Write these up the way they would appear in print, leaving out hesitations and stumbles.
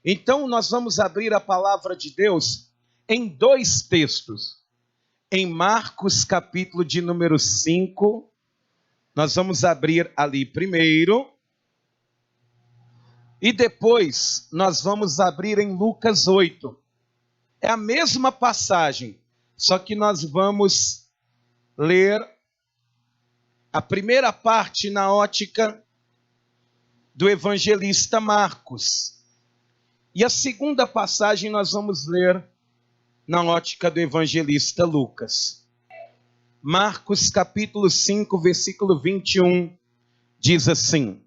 Então nós vamos abrir a palavra de Deus em dois textos. Em Marcos capítulo de número 5, nós vamos abrir ali primeiro. E depois nós vamos abrir em Lucas 8. É a mesma passagem, só que nós vamos ler a primeira parte na ótica do evangelista Marcos. E a segunda passagem nós vamos ler na ótica do evangelista Lucas. Marcos capítulo 5, versículo 21, diz assim: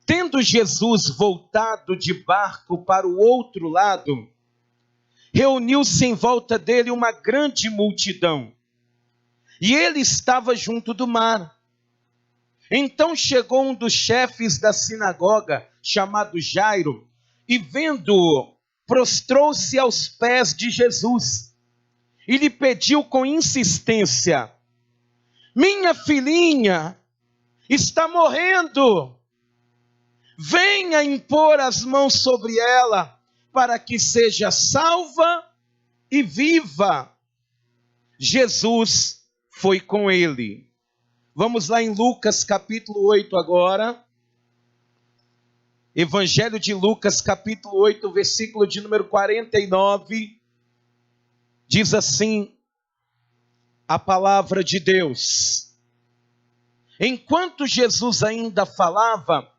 Tendo Jesus voltado de barco para o outro lado, reuniu-se em volta dele uma grande multidão, e ele estava junto do mar. Então chegou um dos chefes da sinagoga, chamado Jairo, e vendo-o, prostrou-se aos pés de Jesus, e lhe pediu com insistência: Minha filhinha está morrendo. Venha impor as mãos sobre ela, para que seja salva e viva. Jesus foi com ele. Vamos lá em Lucas capítulo 8 agora. Evangelho de Lucas capítulo 8, versículo de número 49. Diz assim a palavra de Deus: Enquanto Jesus ainda falava,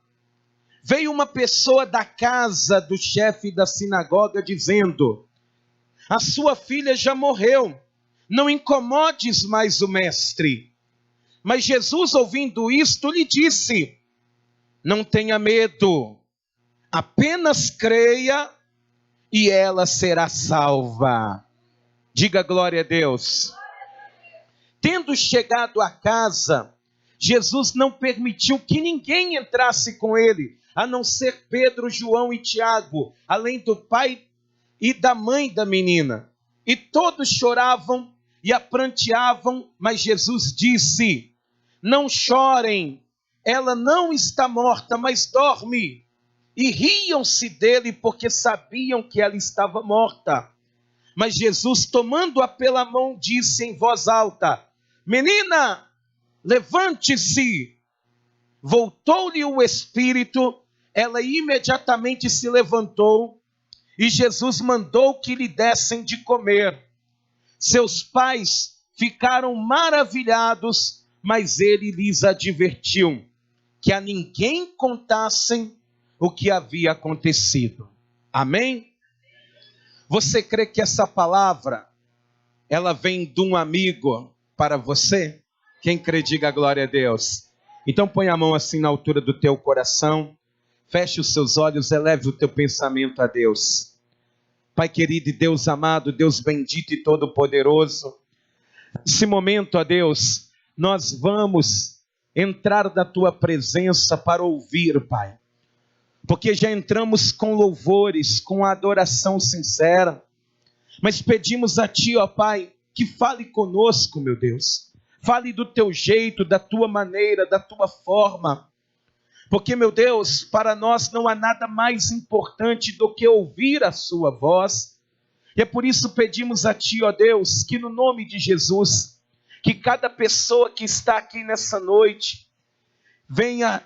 veio uma pessoa da casa do chefe da sinagoga dizendo: A sua filha já morreu, não incomodes mais o mestre. Mas Jesus, ouvindo isto, lhe disse: Não tenha medo, apenas creia e ela será salva. Diga glória a Deus. Tendo chegado à casa, Jesus não permitiu que ninguém entrasse com ele, a não ser Pedro, João e Tiago, além do pai e da mãe da menina. E todos choravam e a pranteavam, mas Jesus disse: Não chorem, ela não está morta, mas dorme. E riam-se dele porque sabiam que ela estava morta. Mas Jesus, tomando-a pela mão, disse em voz alta: Menina, levante-se. Voltou-lhe o espírito, ela imediatamente se levantou, e Jesus mandou que lhe dessem de comer. Seus pais ficaram maravilhados, mas ele lhes advertiu que a ninguém contassem o que havia acontecido. Amém? Você crê que essa palavra, ela vem de um amigo para você? Quem crê, diga glória a Deus. Então põe a mão assim na altura do teu coração, feche os seus olhos, eleve o teu pensamento a Deus. Pai querido e Deus amado, Deus bendito e todo-poderoso, nesse momento, ó Deus, nós vamos entrar na tua presença para ouvir, Pai. Porque já entramos com louvores, com adoração sincera, mas pedimos a Ti, ó Pai, que fale conosco, meu Deus. Fale do Teu jeito, da Tua maneira, da Tua forma. Porque, meu Deus, para nós não há nada mais importante do que ouvir a Sua voz. E é por isso pedimos a Ti, ó Deus, que no nome de Jesus, que cada pessoa que está aqui nessa noite venha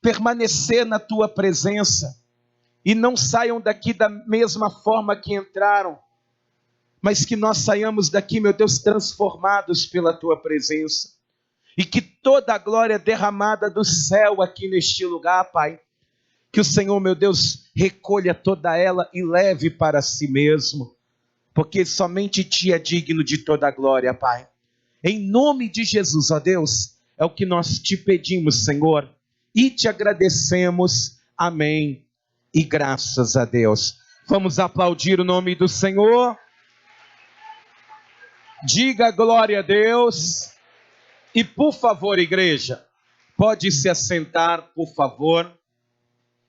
permanecer na Tua presença e não saiam daqui da mesma forma que entraram, mas que nós saiamos daqui, meu Deus, transformados pela Tua presença, e que toda a glória derramada do céu aqui neste lugar, Pai, que o Senhor, meu Deus, recolha toda ela e leve para si mesmo, porque somente Ti é digno de toda a glória, Pai. Em nome de Jesus, ó Deus, é o que nós Te pedimos, Senhor, e Te agradecemos. Amém. E graças a Deus. Vamos aplaudir o nome do Senhor. Diga glória a Deus. E por favor, igreja, pode se assentar, por favor.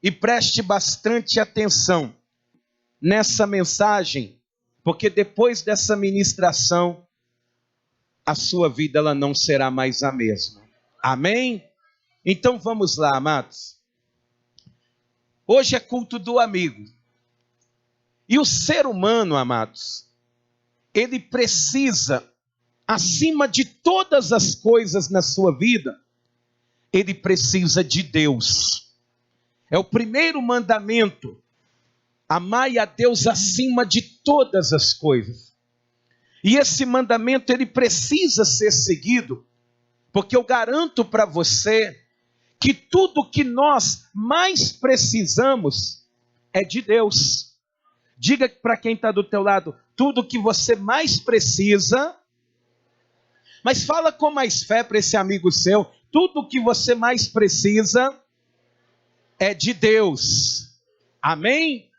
E preste bastante atenção nessa mensagem, porque depois dessa ministração, a sua vida ela não será mais a mesma. Amém? Então vamos lá, amados. Hoje é culto do amigo. E o ser humano, amados, ele precisa, acima de todas as coisas na sua vida, ele precisa de Deus. É o primeiro mandamento. Amai a Deus acima de todas as coisas. E esse mandamento, ele precisa ser seguido, porque eu garanto para você que tudo que nós mais precisamos é de Deus. Diga para quem está do teu lado, tudo que você mais precisa, mas fala com mais fé para esse amigo seu, tudo que você mais precisa é de Deus. Amém?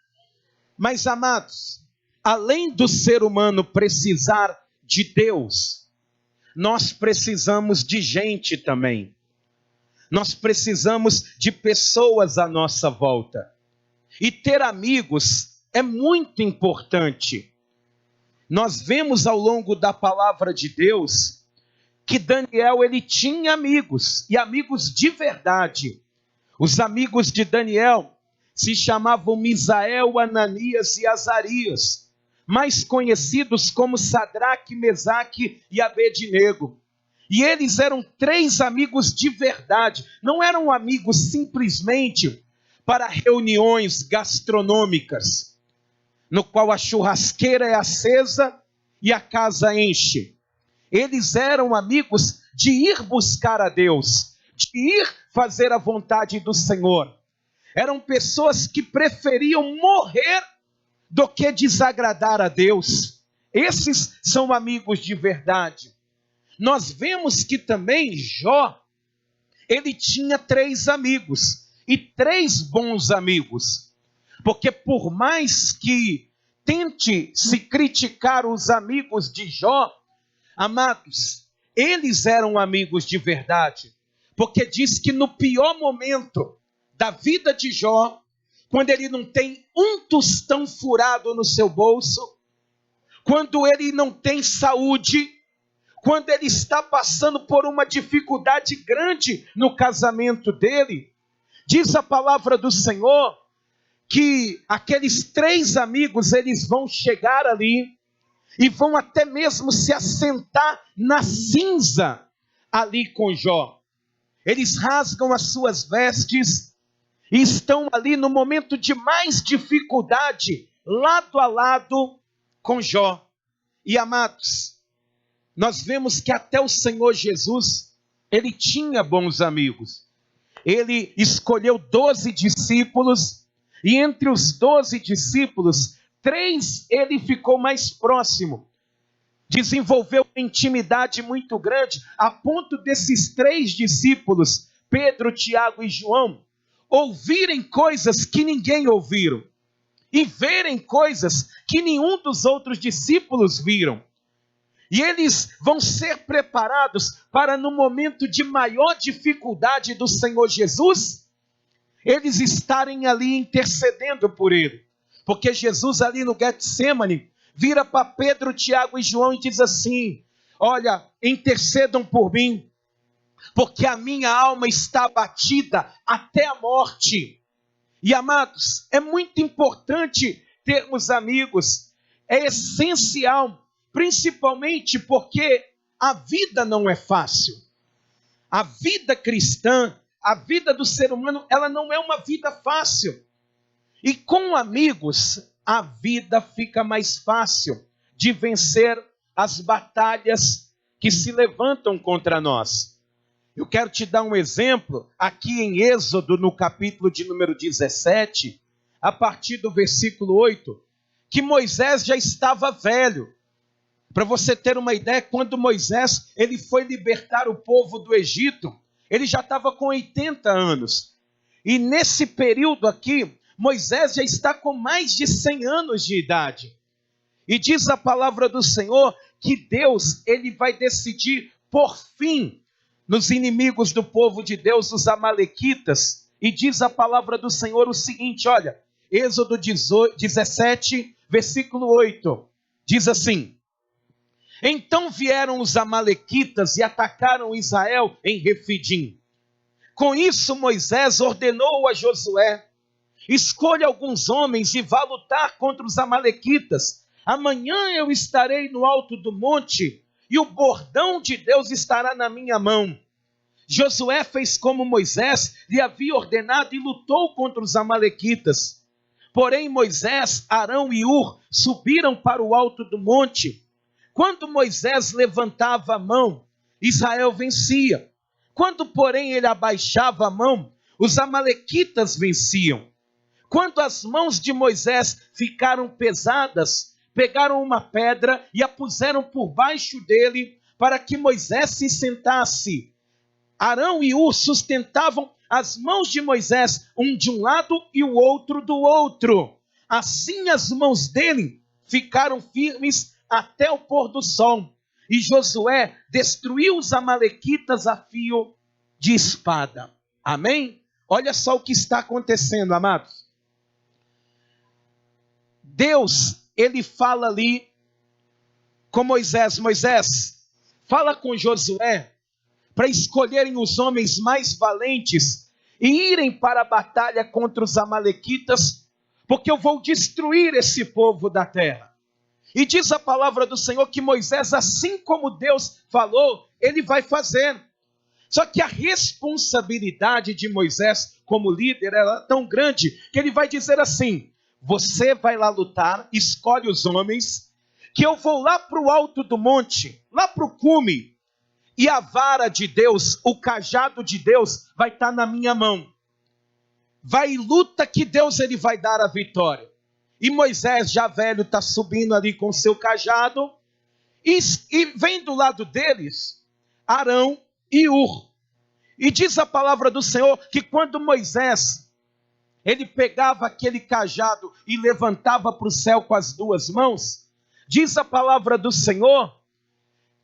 Mas, amados, além do ser humano precisar de Deus, nós precisamos de gente também. Nós precisamos de pessoas à nossa volta. E ter amigos é muito importante. Nós vemos ao longo da palavra de Deus que Daniel, ele tinha amigos, e amigos de verdade. Os amigos de Daniel se chamavam Misael, Ananias e Azarias, mais conhecidos como Sadraque, Mesaque e Abednego. E eles eram 3 amigos de verdade, não eram amigos simplesmente para reuniões gastronômicas, no qual a churrasqueira é acesa e a casa enche. Eles eram amigos de ir buscar a Deus, de ir fazer a vontade do Senhor. Eram pessoas que preferiam morrer do que desagradar a Deus. Esses são amigos de verdade. Nós vemos que também Jó, ele tinha 3 amigos, e 3 bons amigos. Porque por mais que tente se criticar os amigos de Jó, amados, eles eram amigos de verdade. Porque diz que no pior momento da vida de Jó, quando ele não tem um tostão furado no seu bolso, quando ele não tem saúde, quando ele está passando por uma dificuldade grande no casamento dele, diz a palavra do Senhor que aqueles 3 amigos, eles vão chegar ali e vão até mesmo se assentar na cinza ali com Jó. Eles rasgam as suas vestes e estão ali no momento de mais dificuldade, lado a lado com Jó. E amados, nós vemos que até o Senhor Jesus, ele tinha bons amigos. Ele escolheu 12 discípulos, e entre os 12 discípulos, 3 ele ficou mais próximo. Desenvolveu uma intimidade muito grande, a ponto desses 3 discípulos, Pedro, Tiago e João, ouvirem coisas que ninguém ouviram, e verem coisas que nenhum dos outros discípulos viram. E eles vão ser preparados para, no momento de maior dificuldade do Senhor Jesus, eles estarem ali intercedendo por ele. Porque Jesus ali no Getsêmani vira para Pedro, Tiago e João e diz assim: olha, intercedam por mim, porque a minha alma está abatida até a morte. E amados, é muito importante termos amigos, é essencial, principalmente porque a vida não é fácil. A vida cristã, a vida do ser humano, ela não é uma vida fácil. E com amigos, a vida fica mais fácil de vencer as batalhas que se levantam contra nós. Eu quero te dar um exemplo aqui em Êxodo, no capítulo de número 17, a partir do versículo 8, que Moisés já estava velho. Para você ter uma ideia, quando Moisés ele foi libertar o povo do Egito, ele já estava com 80 anos. E nesse período aqui, Moisés já está com mais de 100 anos de idade. E diz a palavra do Senhor que Deus ele vai decidir por fim nos inimigos do povo de Deus, os amalequitas. E diz a palavra do Senhor o seguinte, olha, Êxodo 17, versículo 8, diz assim: então vieram os amalequitas e atacaram Israel em Refidim. Com isso Moisés ordenou a Josué: escolha alguns homens e vá lutar contra os amalequitas. Amanhã eu estarei no alto do monte e o bordão de Deus estará na minha mão. Josué fez como Moisés lhe havia ordenado e lutou contra os amalequitas. Porém Moisés, Arão e Hur subiram para o alto do monte. Quando Moisés levantava a mão, Israel vencia. Quando, porém, ele abaixava a mão, os amalequitas venciam. Quando as mãos de Moisés ficaram pesadas, pegaram uma pedra e a puseram por baixo dele, para que Moisés se sentasse. Arão e Hur sustentavam as mãos de Moisés, um de um lado e o outro do outro. Assim as mãos dele ficaram firmes até o pôr do sol. E Josué destruiu os amalequitas a fio de espada. Amém? Olha só o que está acontecendo, amados. Deus, ele fala ali com Moisés. Moisés, fala com Josué para escolherem os homens mais valentes e irem para a batalha contra os amalequitas, porque eu vou destruir esse povo da terra. E diz a palavra do Senhor que Moisés, assim como Deus falou, ele vai fazer. Só que a responsabilidade de Moisés como líder era tão grande que ele vai dizer assim: você vai lá lutar, escolhe os homens, que eu vou lá para o alto do monte, lá para o cume, e a vara de Deus, o cajado de Deus vai estar na minha mão. Vai e luta que Deus ele vai dar a vitória. E Moisés, já velho, está subindo ali com seu cajado, e vem do lado deles Arão e Hur. E diz a palavra do Senhor que quando Moisés, ele pegava aquele cajado e levantava para o céu com as duas mãos, diz a palavra do Senhor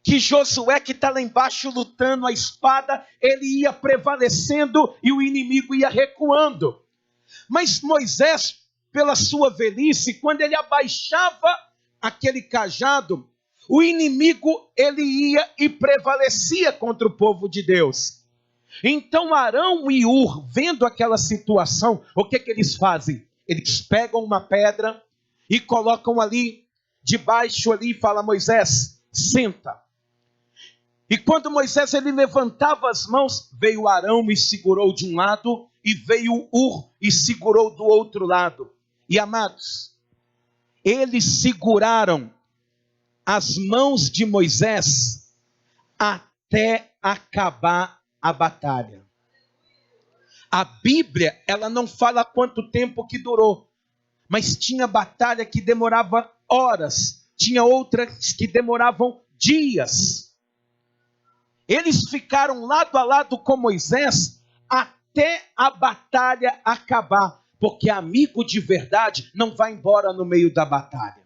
que Josué, que está lá embaixo lutando a espada, ele ia prevalecendo e o inimigo ia recuando. Mas Moisés, pela sua velhice, quando ele abaixava aquele cajado, o inimigo ele ia e prevalecia contra o povo de Deus. Então Arão e Hur, vendo aquela situação, o que eles fazem? Eles pegam uma pedra e colocam ali, debaixo ali, e fala: Moisés, senta. E quando Moisés ele levantava as mãos, veio Arão e segurou de um lado, e veio Hur e segurou do outro lado. E amados, eles seguraram as mãos de Moisés até acabar a batalha. A Bíblia, ela não fala quanto tempo que durou, mas tinha batalha que demorava horas, tinha outras que demoravam dias. Eles ficaram lado a lado com Moisés até a batalha acabar, porque amigo de verdade não vai embora no meio da batalha.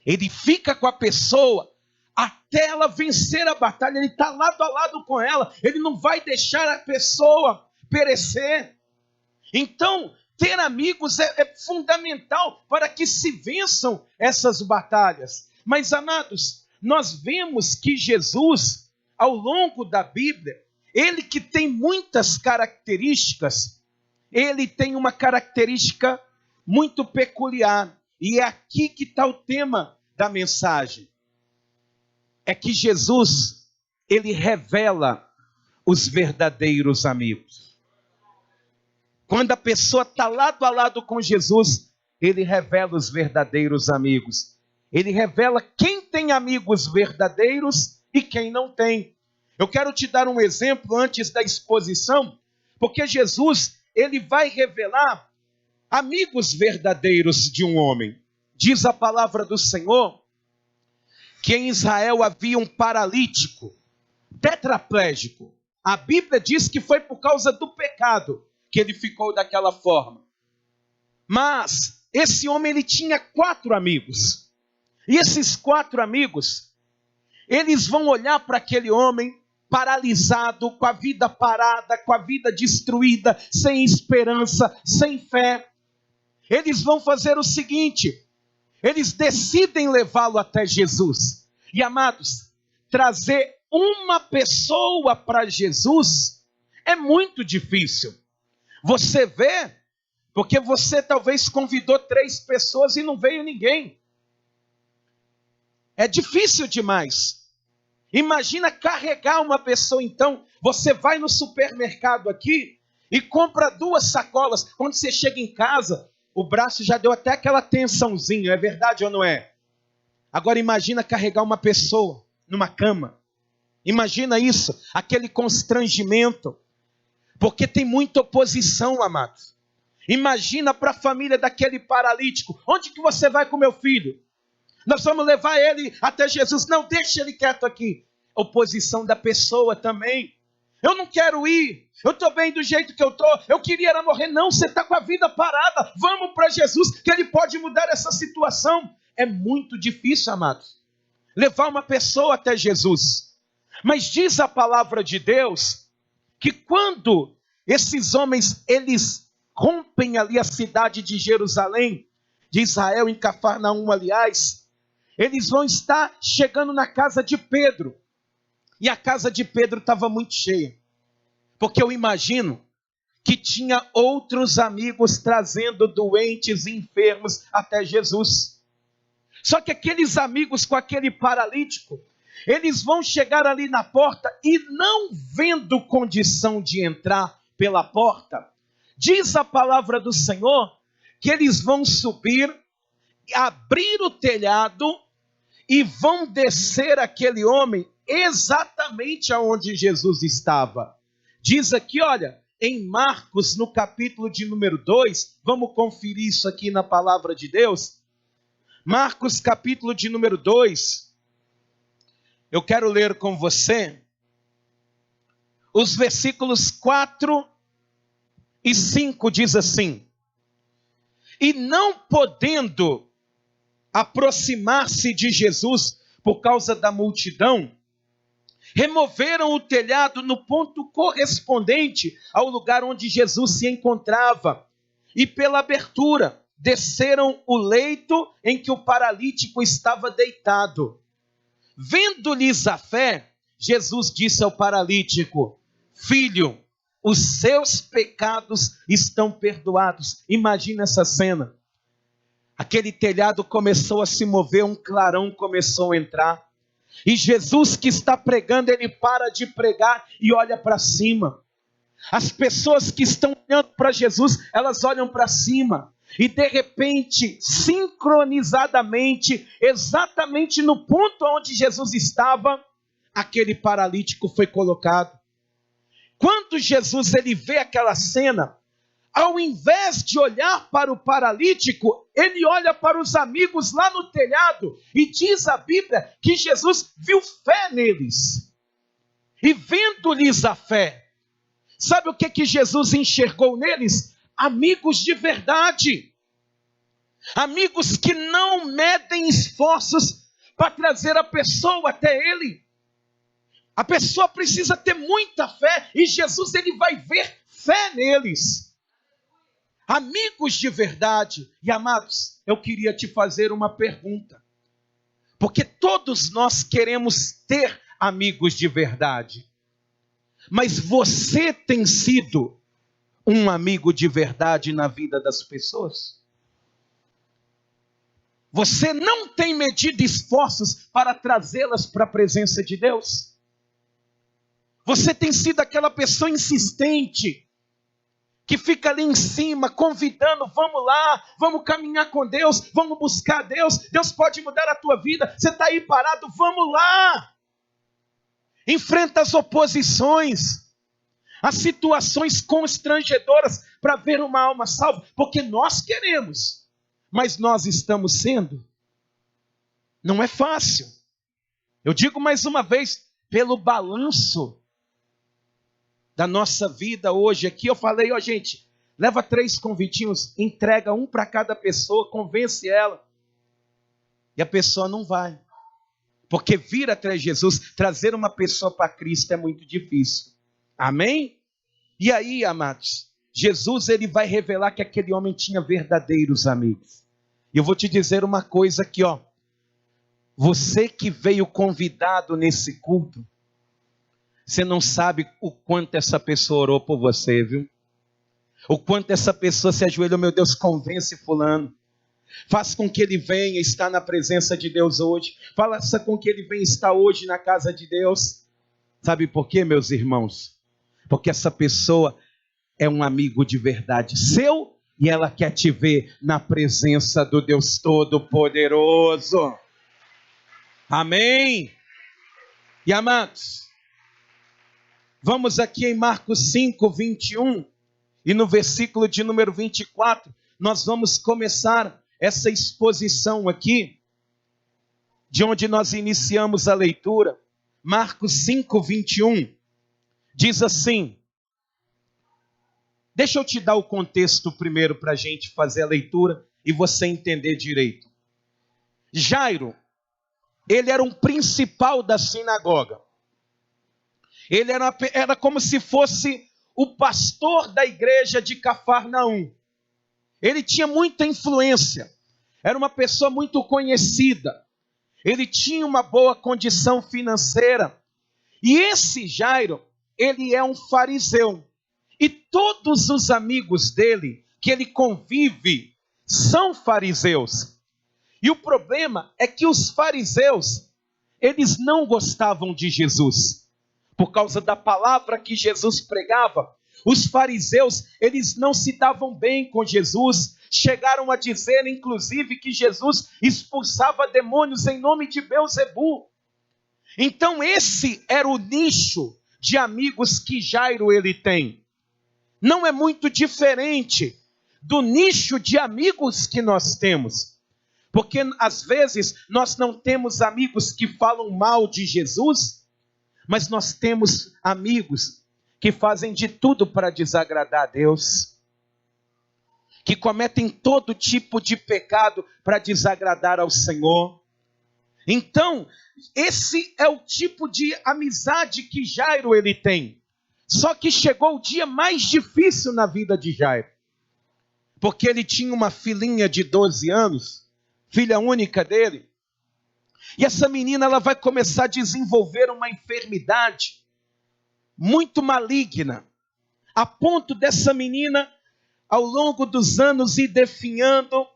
Ele fica com a pessoa até ela vencer a batalha, ele está lado a lado com ela, ele não vai deixar a pessoa perecer. Então, ter amigos é fundamental para que se vençam essas batalhas. Mas, amados, nós vemos que Jesus, ao longo da Bíblia, ele que tem muitas características, ele tem uma característica muito peculiar, e é aqui que está o tema da mensagem. É que Jesus, ele revela os verdadeiros amigos. Quando a pessoa está lado a lado com Jesus, ele revela os verdadeiros amigos. Ele revela quem tem amigos verdadeiros e quem não tem. Eu quero te dar um exemplo antes da exposição, porque Jesus, ele vai revelar amigos verdadeiros de um homem. Diz a palavra do Senhor que em Israel havia um paralítico, tetraplégico. A Bíblia diz que foi por causa do pecado que ele ficou daquela forma. Mas esse homem, ele tinha 4 amigos. E esses 4 amigos, eles vão olhar para aquele homem paralisado, com a vida parada, com a vida destruída, sem esperança, sem fé. Eles vão fazer o seguinte: eles decidem levá-lo até Jesus. E, amados, trazer uma pessoa para Jesus é muito difícil. Você vê, Porque você talvez convidou 3 pessoas e não veio ninguém. É difícil demais. Imagina carregar uma pessoa, então. Você vai no supermercado aqui e compra 2 sacolas. Quando você chega em casa, o braço já deu até aquela tensãozinha. É verdade ou não é? Agora imagina carregar uma pessoa numa cama. Imagina isso, aquele constrangimento. Porque tem muita oposição, amados. Imagina para a família daquele paralítico. Onde que você vai com meu filho? Nós vamos levar ele até Jesus. Não, deixa ele quieto aqui. Oposição da pessoa também. Eu não quero ir. Eu estou bem do jeito que eu estou. Eu queria era morrer. Não, você está com a vida parada. Vamos para Jesus, que ele pode mudar essa situação. É muito difícil, amados, levar uma pessoa até Jesus. Mas diz a palavra de Deus que quando esses homens, eles rompem ali a cidade de Jerusalém, de Israel, em Cafarnaum, aliás, eles vão estar chegando na casa de Pedro. E a casa de Pedro estava muito cheia. Porque eu imagino que tinha outros amigos trazendo doentes e enfermos até Jesus. Só que aqueles amigos com aquele paralítico, eles vão chegar ali na porta e não vendo condição de entrar pela porta, diz a palavra do Senhor que eles vão subir, abrir o telhado e vão descer aquele homem exatamente aonde Jesus estava. Diz aqui, olha, em Marcos, no capítulo de número 2, vamos conferir isso aqui na palavra de Deus. Marcos, capítulo de número 2, eu quero ler com você os versículos 4 e 5, diz assim: e não podendo aproximar-se de Jesus por causa da multidão, removeram o telhado no ponto correspondente ao lugar onde Jesus se encontrava, e pela abertura desceram o leito em que o paralítico estava deitado. Vendo-lhes a fé, Jesus disse ao paralítico: filho, os seus pecados estão perdoados. Imagina essa cena. Aquele telhado começou a se mover, um clarão começou a entrar. E Jesus, que está pregando, ele para de pregar e olha para cima. As pessoas que estão olhando para Jesus, elas olham para cima. E de repente, sincronizadamente, exatamente no ponto onde Jesus estava, aquele paralítico foi colocado. Quando Jesus ele vê aquela cena, ao invés de olhar para o paralítico, ele olha para os amigos lá no telhado, e diz a Bíblia que Jesus viu fé neles. E vendo-lhes a fé, sabe o que Jesus enxergou neles? Amigos de verdade. Amigos que não medem esforços para trazer a pessoa até ele. A pessoa precisa ter muita fé, e Jesus ele vai ver fé neles. Amigos de verdade. E amados, eu queria te fazer uma pergunta. Porque todos nós queremos ter amigos de verdade. Mas você tem sido um amigo de verdade na vida das pessoas? Você não tem medido esforços para trazê-las para a presença de Deus? Você tem sido aquela pessoa insistente, que fica ali em cima, convidando, vamos lá, vamos caminhar com Deus, vamos buscar Deus, Deus pode mudar a tua vida, você está aí parado, vamos lá. Enfrenta as oposições, as situações constrangedoras, para ver uma alma salva, porque nós queremos, mas nós estamos sendo. Não é fácil. Eu digo mais uma vez, pelo balanço da nossa vida hoje aqui, eu falei, ó gente, leva 3 convitinhos, entrega um para cada pessoa, convence ela. E a pessoa não vai. Porque vir até Jesus, trazer uma pessoa para Cristo é muito difícil. Amém? E aí, amados, Jesus ele vai revelar que aquele homem tinha verdadeiros amigos. E eu vou te dizer uma coisa aqui, ó. Você que veio convidado nesse culto, você não sabe o quanto essa pessoa orou por você, viu? O quanto essa pessoa se ajoelhou, meu Deus, convence fulano. Faça com que ele venha estar na presença de Deus hoje. Faça com que ele venha estar hoje na casa de Deus. Sabe por quê, meus irmãos? Porque essa pessoa é um amigo de verdade seu e ela quer te ver na presença do Deus Todo-Poderoso. Amém? E amados, vamos aqui em Marcos 5, 21 e no versículo de número 24, nós vamos começar essa exposição aqui, de onde nós iniciamos a leitura. Marcos 5, 21, diz assim, deixa eu te dar o contexto primeiro para a gente fazer a leitura e você entender direito. Jairo, ele era um principal da sinagoga. Ele era como se fosse o pastor da igreja de Cafarnaum. Ele tinha muita influência, era uma pessoa muito conhecida, ele tinha uma boa condição financeira. E esse Jairo, ele é um fariseu. E todos os amigos dele, que ele convive, são fariseus. E o problema é que os fariseus, eles não gostavam de Jesus. Por causa da palavra que Jesus pregava, os fariseus, eles não se davam bem com Jesus. Chegaram a dizer, inclusive, que Jesus expulsava demônios em nome de Beelzebu. Então esse era o nicho de amigos que Jairo ele tem. Não é muito diferente do nicho de amigos que nós temos. Porque às vezes nós não temos amigos que falam mal de Jesus, mas nós temos amigos que fazem de tudo para desagradar a Deus, que cometem todo tipo de pecado para desagradar ao Senhor. Então, esse é o tipo de amizade que Jairo ele tem. Só que chegou o dia mais difícil na vida de Jairo, porque ele tinha uma filhinha de 12 anos, filha única dele, e essa menina ela vai começar a desenvolver uma enfermidade muito maligna, a ponto dessa menina, ao longo dos anos, ir definhando.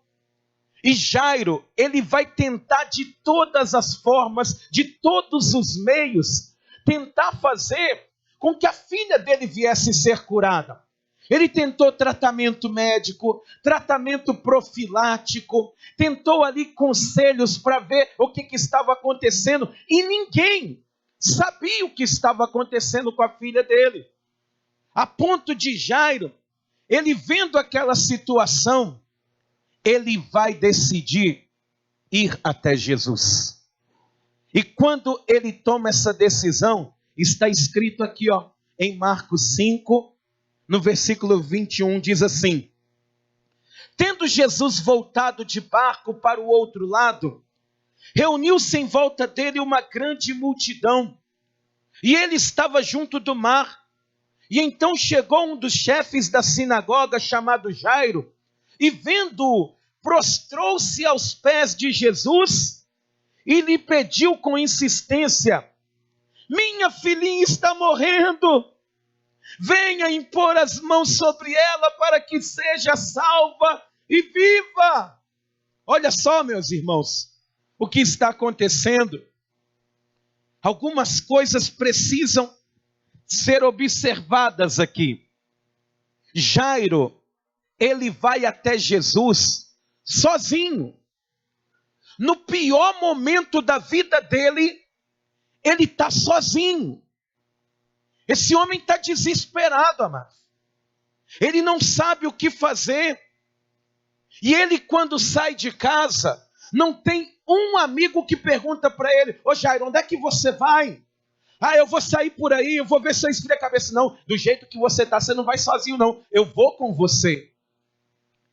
E Jairo, ele vai tentar de todas as formas, de todos os meios, tentar fazer com que a filha dele viesse ser curada. Ele tentou tratamento médico, tratamento profilático, tentou ali conselhos para ver o que estava acontecendo, e ninguém sabia o que estava acontecendo com a filha dele. A ponto de Jairo, ele vendo aquela situação, ele vai decidir ir até Jesus. E quando ele toma essa decisão, está escrito aqui, em Marcos 5, no versículo 21, diz assim: tendo Jesus voltado de barco para o outro lado, reuniu-se em volta dele uma grande multidão, e ele estava junto do mar. E então chegou um dos chefes da sinagoga, chamado Jairo, e vendo-o, prostrou-se aos pés de Jesus e lhe pediu com insistência: minha filhinha está morrendo, venha impor as mãos sobre ela para que seja salva e viva. Olha só, meus irmãos, o que está acontecendo. Algumas coisas precisam ser observadas aqui. Jairo, ele vai até Jesus sozinho. No pior momento da vida dele, ele está sozinho. Esse homem está desesperado, amado. Ele não sabe o que fazer. E ele, quando sai de casa, não tem um amigo que pergunta para ele: ô Jairo, onde é que você vai? Eu vou sair por aí, eu vou ver se eu esfrio a cabeça. Não, do jeito que você está, você não vai sozinho não, eu vou com você.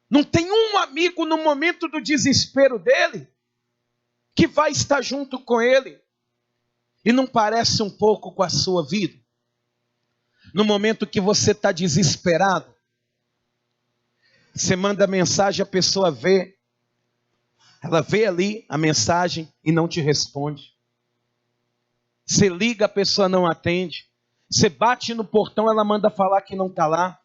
Não tem um amigo no momento do desespero dele que vai estar junto com ele. E não parece um pouco com a sua vida? No momento que você está desesperado, você manda mensagem, a pessoa vê, ela vê ali a mensagem e não te responde. Você liga, a pessoa não atende. Você bate no portão, ela manda falar que não está lá.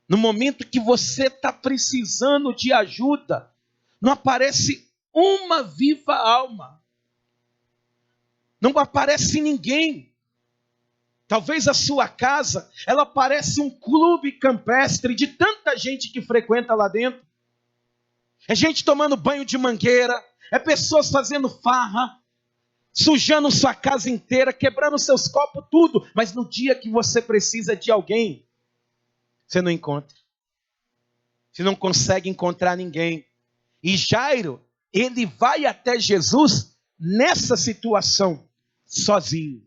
No momento que você está precisando de ajuda, não aparece uma viva alma. Não aparece ninguém. Talvez a sua casa, ela parece um clube campestre de tanta gente que frequenta lá dentro. É gente tomando banho de mangueira, é pessoas fazendo farra, sujando sua casa inteira, quebrando seus copos, tudo. Mas no dia que você precisa de alguém, você não encontra. Você não consegue encontrar ninguém. E Jairo, ele vai até Jesus nessa situação, sozinho.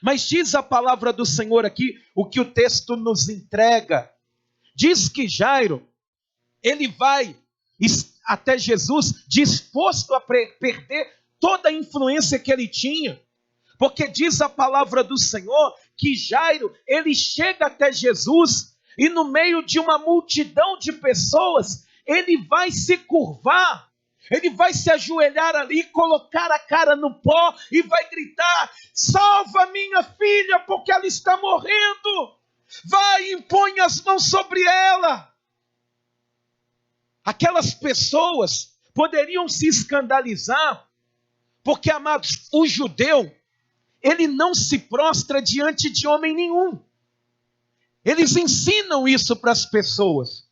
Mas diz a palavra do Senhor aqui, o que o texto nos entrega. Diz que Jairo, ele vai até Jesus disposto a perder toda a influência que ele tinha. Porque diz a palavra do Senhor que Jairo, ele chega até Jesus e no meio de uma multidão de pessoas, ele vai se curvar. Ele vai se ajoelhar ali, colocar a cara no pó e vai gritar: salva minha filha, porque ela está morrendo. Vai e impõe as mãos sobre ela. Aquelas pessoas poderiam se escandalizar, porque, amados, o judeu, ele não se prostra diante de homem nenhum. Eles ensinam isso para as pessoas.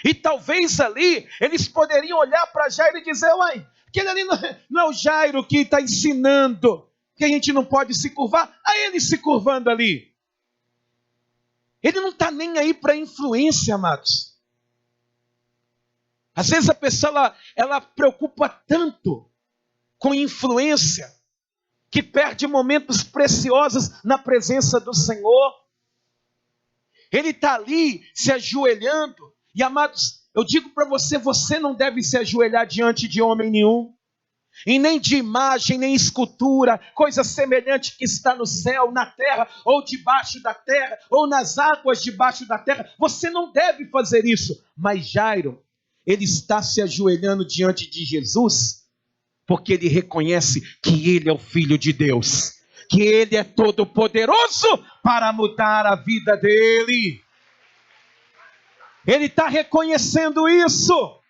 E talvez ali, eles poderiam olhar para Jairo e dizer: uai, aquele ali não é o Jairo que está ensinando que a gente não pode se curvar. Aí ele se curvando ali. Ele não está nem aí para influência, amados. Às vezes a pessoa, ela preocupa tanto com influência, que perde momentos preciosos na presença do Senhor. Ele está ali se ajoelhando. E amados, eu digo para você, você não deve se ajoelhar diante de homem nenhum, e nem de imagem, nem escultura, coisa semelhante que está no céu, na terra, ou debaixo da terra, ou nas águas debaixo da terra. Você não deve fazer isso. Mas Jairo, ele está se ajoelhando diante de Jesus, porque ele reconhece que ele é o Filho de Deus, que ele é todo poderoso para mudar a vida dele. Ele está reconhecendo isso.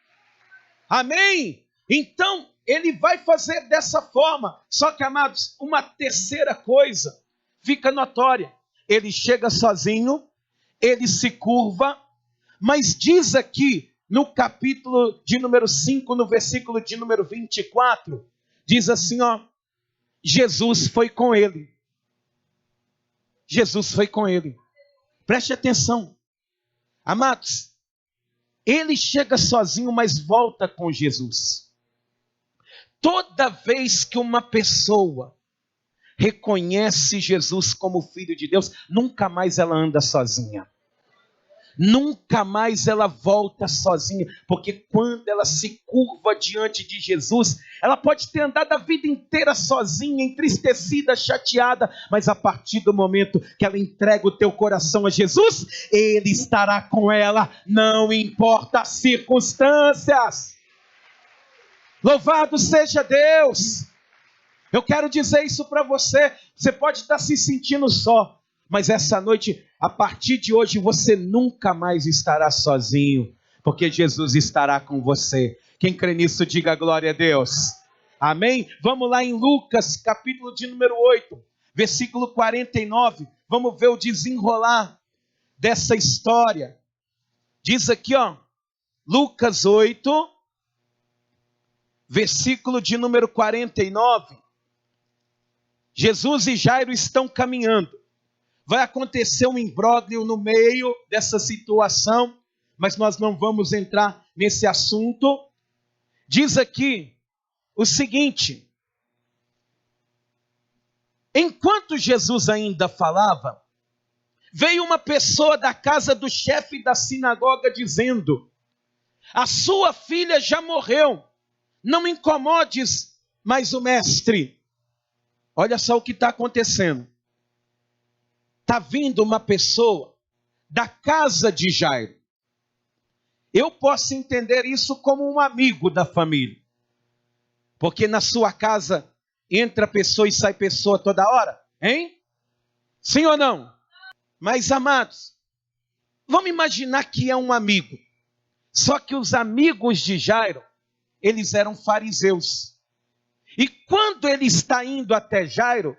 Amém? Então, ele vai fazer dessa forma. Só que, amados, uma terceira coisa fica notória. Ele chega sozinho, ele se curva, mas diz aqui, no capítulo de número 5, no versículo de número 24, diz assim, ó: Jesus foi com ele. Jesus foi com ele. Preste atenção. Amados, ele chega sozinho, mas volta com Jesus. Toda vez que uma pessoa reconhece Jesus como Filho de Deus, nunca mais ela anda sozinha. Nunca mais ela volta sozinha, porque quando ela se curva diante de Jesus, ela pode ter andado a vida inteira sozinha, entristecida, chateada, mas a partir do momento que ela entrega o teu coração a Jesus, Ele estará com ela, não importa as circunstâncias. Louvado seja Deus! Eu quero dizer isso para você. Você pode estar se sentindo só, mas essa noite, a partir de hoje, você nunca mais estará sozinho, porque Jesus estará com você. Quem crê nisso, diga glória a Deus. Amém? Vamos lá em Lucas, capítulo de número 8, versículo 49. Vamos ver o desenrolar dessa história. Diz aqui, ó, Lucas 8, versículo de número 49. Jesus e Jairo estão caminhando. Vai acontecer um imbróglio no meio dessa situação, mas nós não vamos entrar nesse assunto. Diz aqui o seguinte: enquanto Jesus ainda falava, veio uma pessoa da casa do chefe da sinagoga dizendo: a sua filha já morreu, não incomodes mais o mestre. Olha só o que está acontecendo. Está vindo uma pessoa da casa de Jairo. Eu posso entender isso como um amigo da família. Porque na sua casa entra pessoa e sai pessoa toda hora. Hein? Sim ou não? Mas, amados, Vamos imaginar que é um amigo. Só que os amigos de Jairo, eles eram fariseus. E quando ele está indo até Jairo,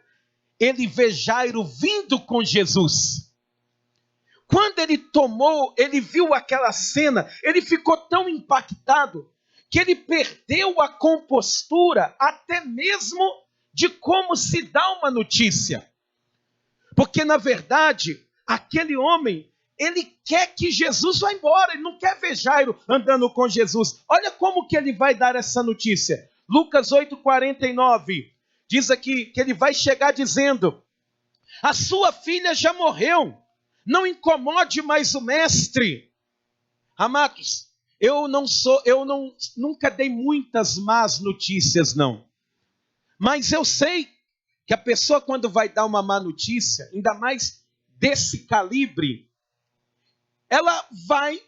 ele vê Jairo vindo com Jesus. Quando ele viu aquela cena, ele ficou tão impactado que ele perdeu a compostura até mesmo de como se dá uma notícia. Porque, na verdade, aquele homem, ele quer que Jesus vá embora, ele não quer ver Jairo andando com Jesus. Olha como que ele vai dar essa notícia. Lucas 8,49, diz aqui que ele vai chegar dizendo: a sua filha já morreu, não incomode mais o mestre. Amados, nunca dei muitas más notícias, não. Mas eu sei que a pessoa, quando vai dar uma má notícia, ainda mais desse calibre, ela vai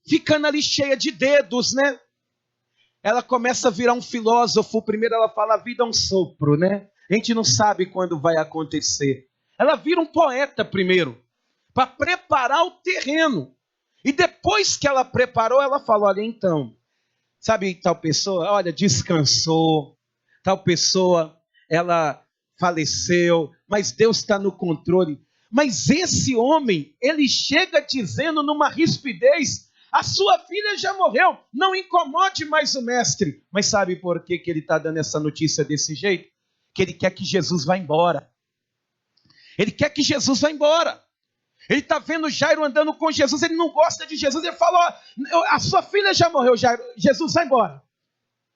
ficando ali cheia de dedos, né? Ela começa a virar um filósofo. Primeiro ela fala, a vida é um sopro, né? A gente não sabe quando vai acontecer. Ela vira um poeta primeiro, para preparar o terreno. E depois que ela preparou, ela fala, olha, então, sabe tal pessoa, olha, descansou, tal pessoa, ela faleceu, mas Deus está no controle. Mas esse homem, ele chega dizendo numa rispidez, a sua filha já morreu, não incomode mais o mestre. Mas sabe por que ele está dando essa notícia desse jeito? Que ele quer que Jesus vá embora. Ele quer que Jesus vá embora. Ele está vendo Jairo andando com Jesus, ele não gosta de Jesus. Ele fala, a sua filha já morreu, Jairo, Jesus, vai embora.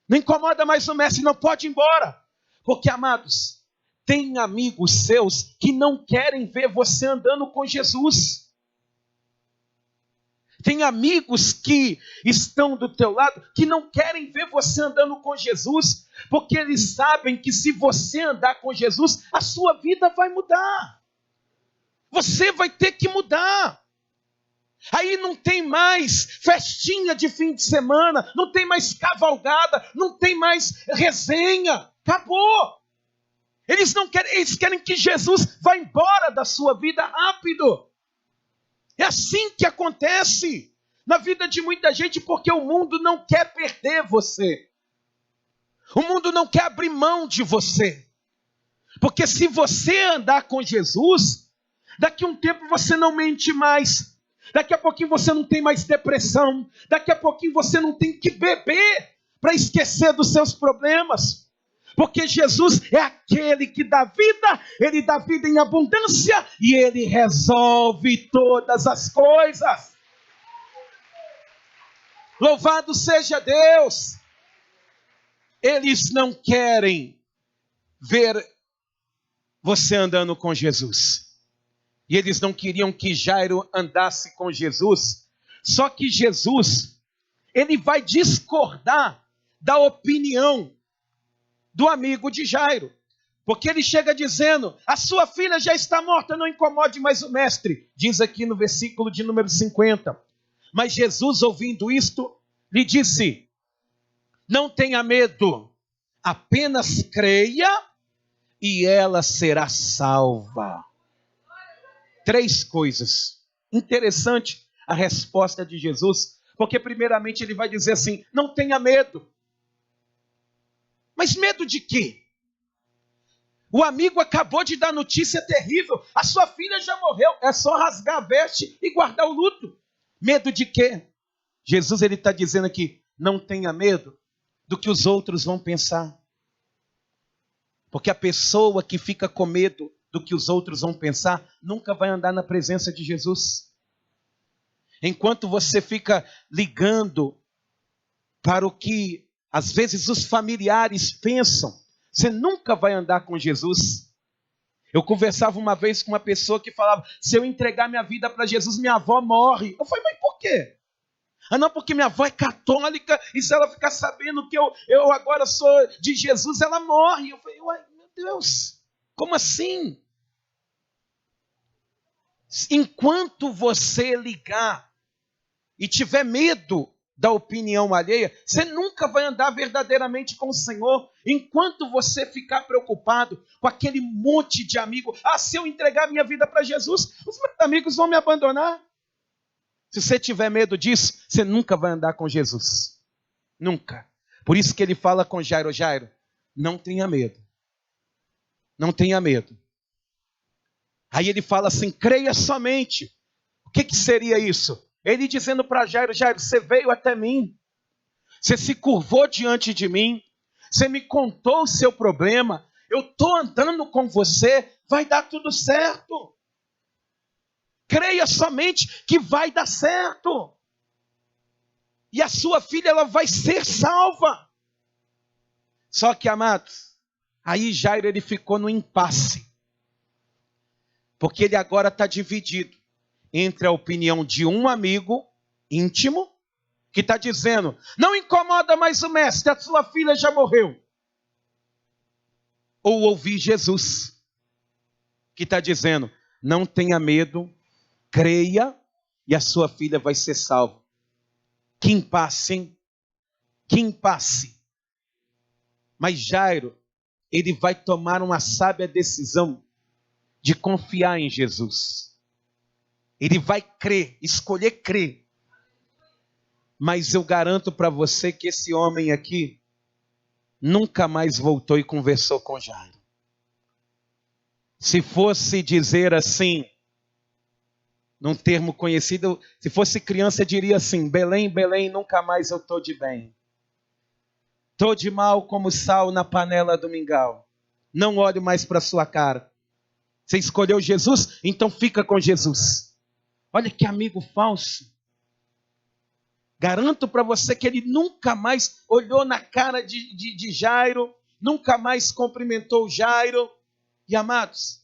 Não incomoda mais o mestre, não pode ir embora. Porque, amados, tem amigos seus que não querem ver você andando com Jesus. Tem amigos que estão do teu lado que não querem ver você andando com Jesus, porque eles sabem que se você andar com Jesus, a sua vida vai mudar. Você vai ter que mudar. Aí não tem mais festinha de fim de semana, não tem mais cavalgada, não tem mais resenha. Acabou. Eles querem que Jesus vá embora da sua vida rápido. É assim que acontece na vida de muita gente, porque o mundo não quer perder você. O mundo não quer abrir mão de você. Porque se você andar com Jesus, daqui a um tempo você não mente mais. Daqui a pouquinho você não tem mais depressão. Daqui a pouquinho você não tem que beber para esquecer dos seus problemas. Porque Jesus é aquele que dá vida, ele dá vida em abundância e ele resolve todas as coisas. Louvado seja Deus. Eles não querem ver você andando com Jesus. E eles não queriam que Jairo andasse com Jesus. Só que Jesus, ele vai discordar da opinião do amigo de Jairo. Porque ele chega dizendo, a sua filha já está morta, não incomode mais o mestre. Diz aqui no versículo de número 50. Mas Jesus, ouvindo isto, lhe disse, não tenha medo, apenas creia e ela será salva. 3 coisas. Interessante a resposta de Jesus, porque primeiramente ele vai dizer assim, não tenha medo. Mas medo de quê? O amigo acabou de dar notícia terrível, a sua filha já morreu, é só rasgar a veste e guardar o luto. Medo de quê? Jesus ele está dizendo aqui, não tenha medo do que os outros vão pensar. Porque a pessoa que fica com medo do que os outros vão pensar, nunca vai andar na presença de Jesus. Enquanto você fica ligando para o que às vezes os familiares pensam, você nunca vai andar com Jesus. Eu conversava uma vez com uma pessoa que falava, se eu entregar minha vida para Jesus, minha avó morre. Eu falei, mas por quê? Ah não, porque minha avó é católica, e se ela ficar sabendo que eu agora sou de Jesus, ela morre. Eu falei, uai, meu Deus, como assim? Enquanto você ligar e tiver medo da opinião alheia, você nunca vai andar verdadeiramente com o Senhor. Enquanto você ficar preocupado com aquele monte de amigos, se eu entregar minha vida para Jesus, os meus amigos vão me abandonar. Se você tiver medo disso, você nunca vai andar com Jesus. Nunca. Por isso que ele fala com Jairo: Jairo, não tenha medo. Não tenha medo. Aí ele fala assim: creia somente. O que seria isso? Ele dizendo para Jairo: Jairo, você veio até mim. Você se curvou diante de mim. Você me contou o seu problema. Eu estou andando com você. Vai dar tudo certo. Creia somente que vai dar certo. E a sua filha, ela vai ser salva. Só que, amados, aí Jairo, ele ficou no impasse. Porque ele agora está dividido entre a opinião de um amigo íntimo, que está dizendo: não incomoda mais o mestre, a sua filha já morreu. Ou ouvir Jesus, que está dizendo: não tenha medo, creia e a sua filha vai ser salva. Que impasse, hein? Que impasse. Mas Jairo, ele vai tomar uma sábia decisão de confiar em Jesus. Ele vai crer, escolher crer. Mas eu garanto para você que esse homem aqui nunca mais voltou e conversou com Jairo. Se fosse dizer assim, num termo conhecido, se fosse criança, diria assim: Belém, Belém, nunca mais eu estou de bem. Estou de mal como sal na panela do mingau. Não olho mais para sua cara. Você escolheu Jesus? Então fica com Jesus. Olha que amigo falso. Garanto para você que ele nunca mais olhou na cara de Jairo, nunca mais cumprimentou Jairo. E amados,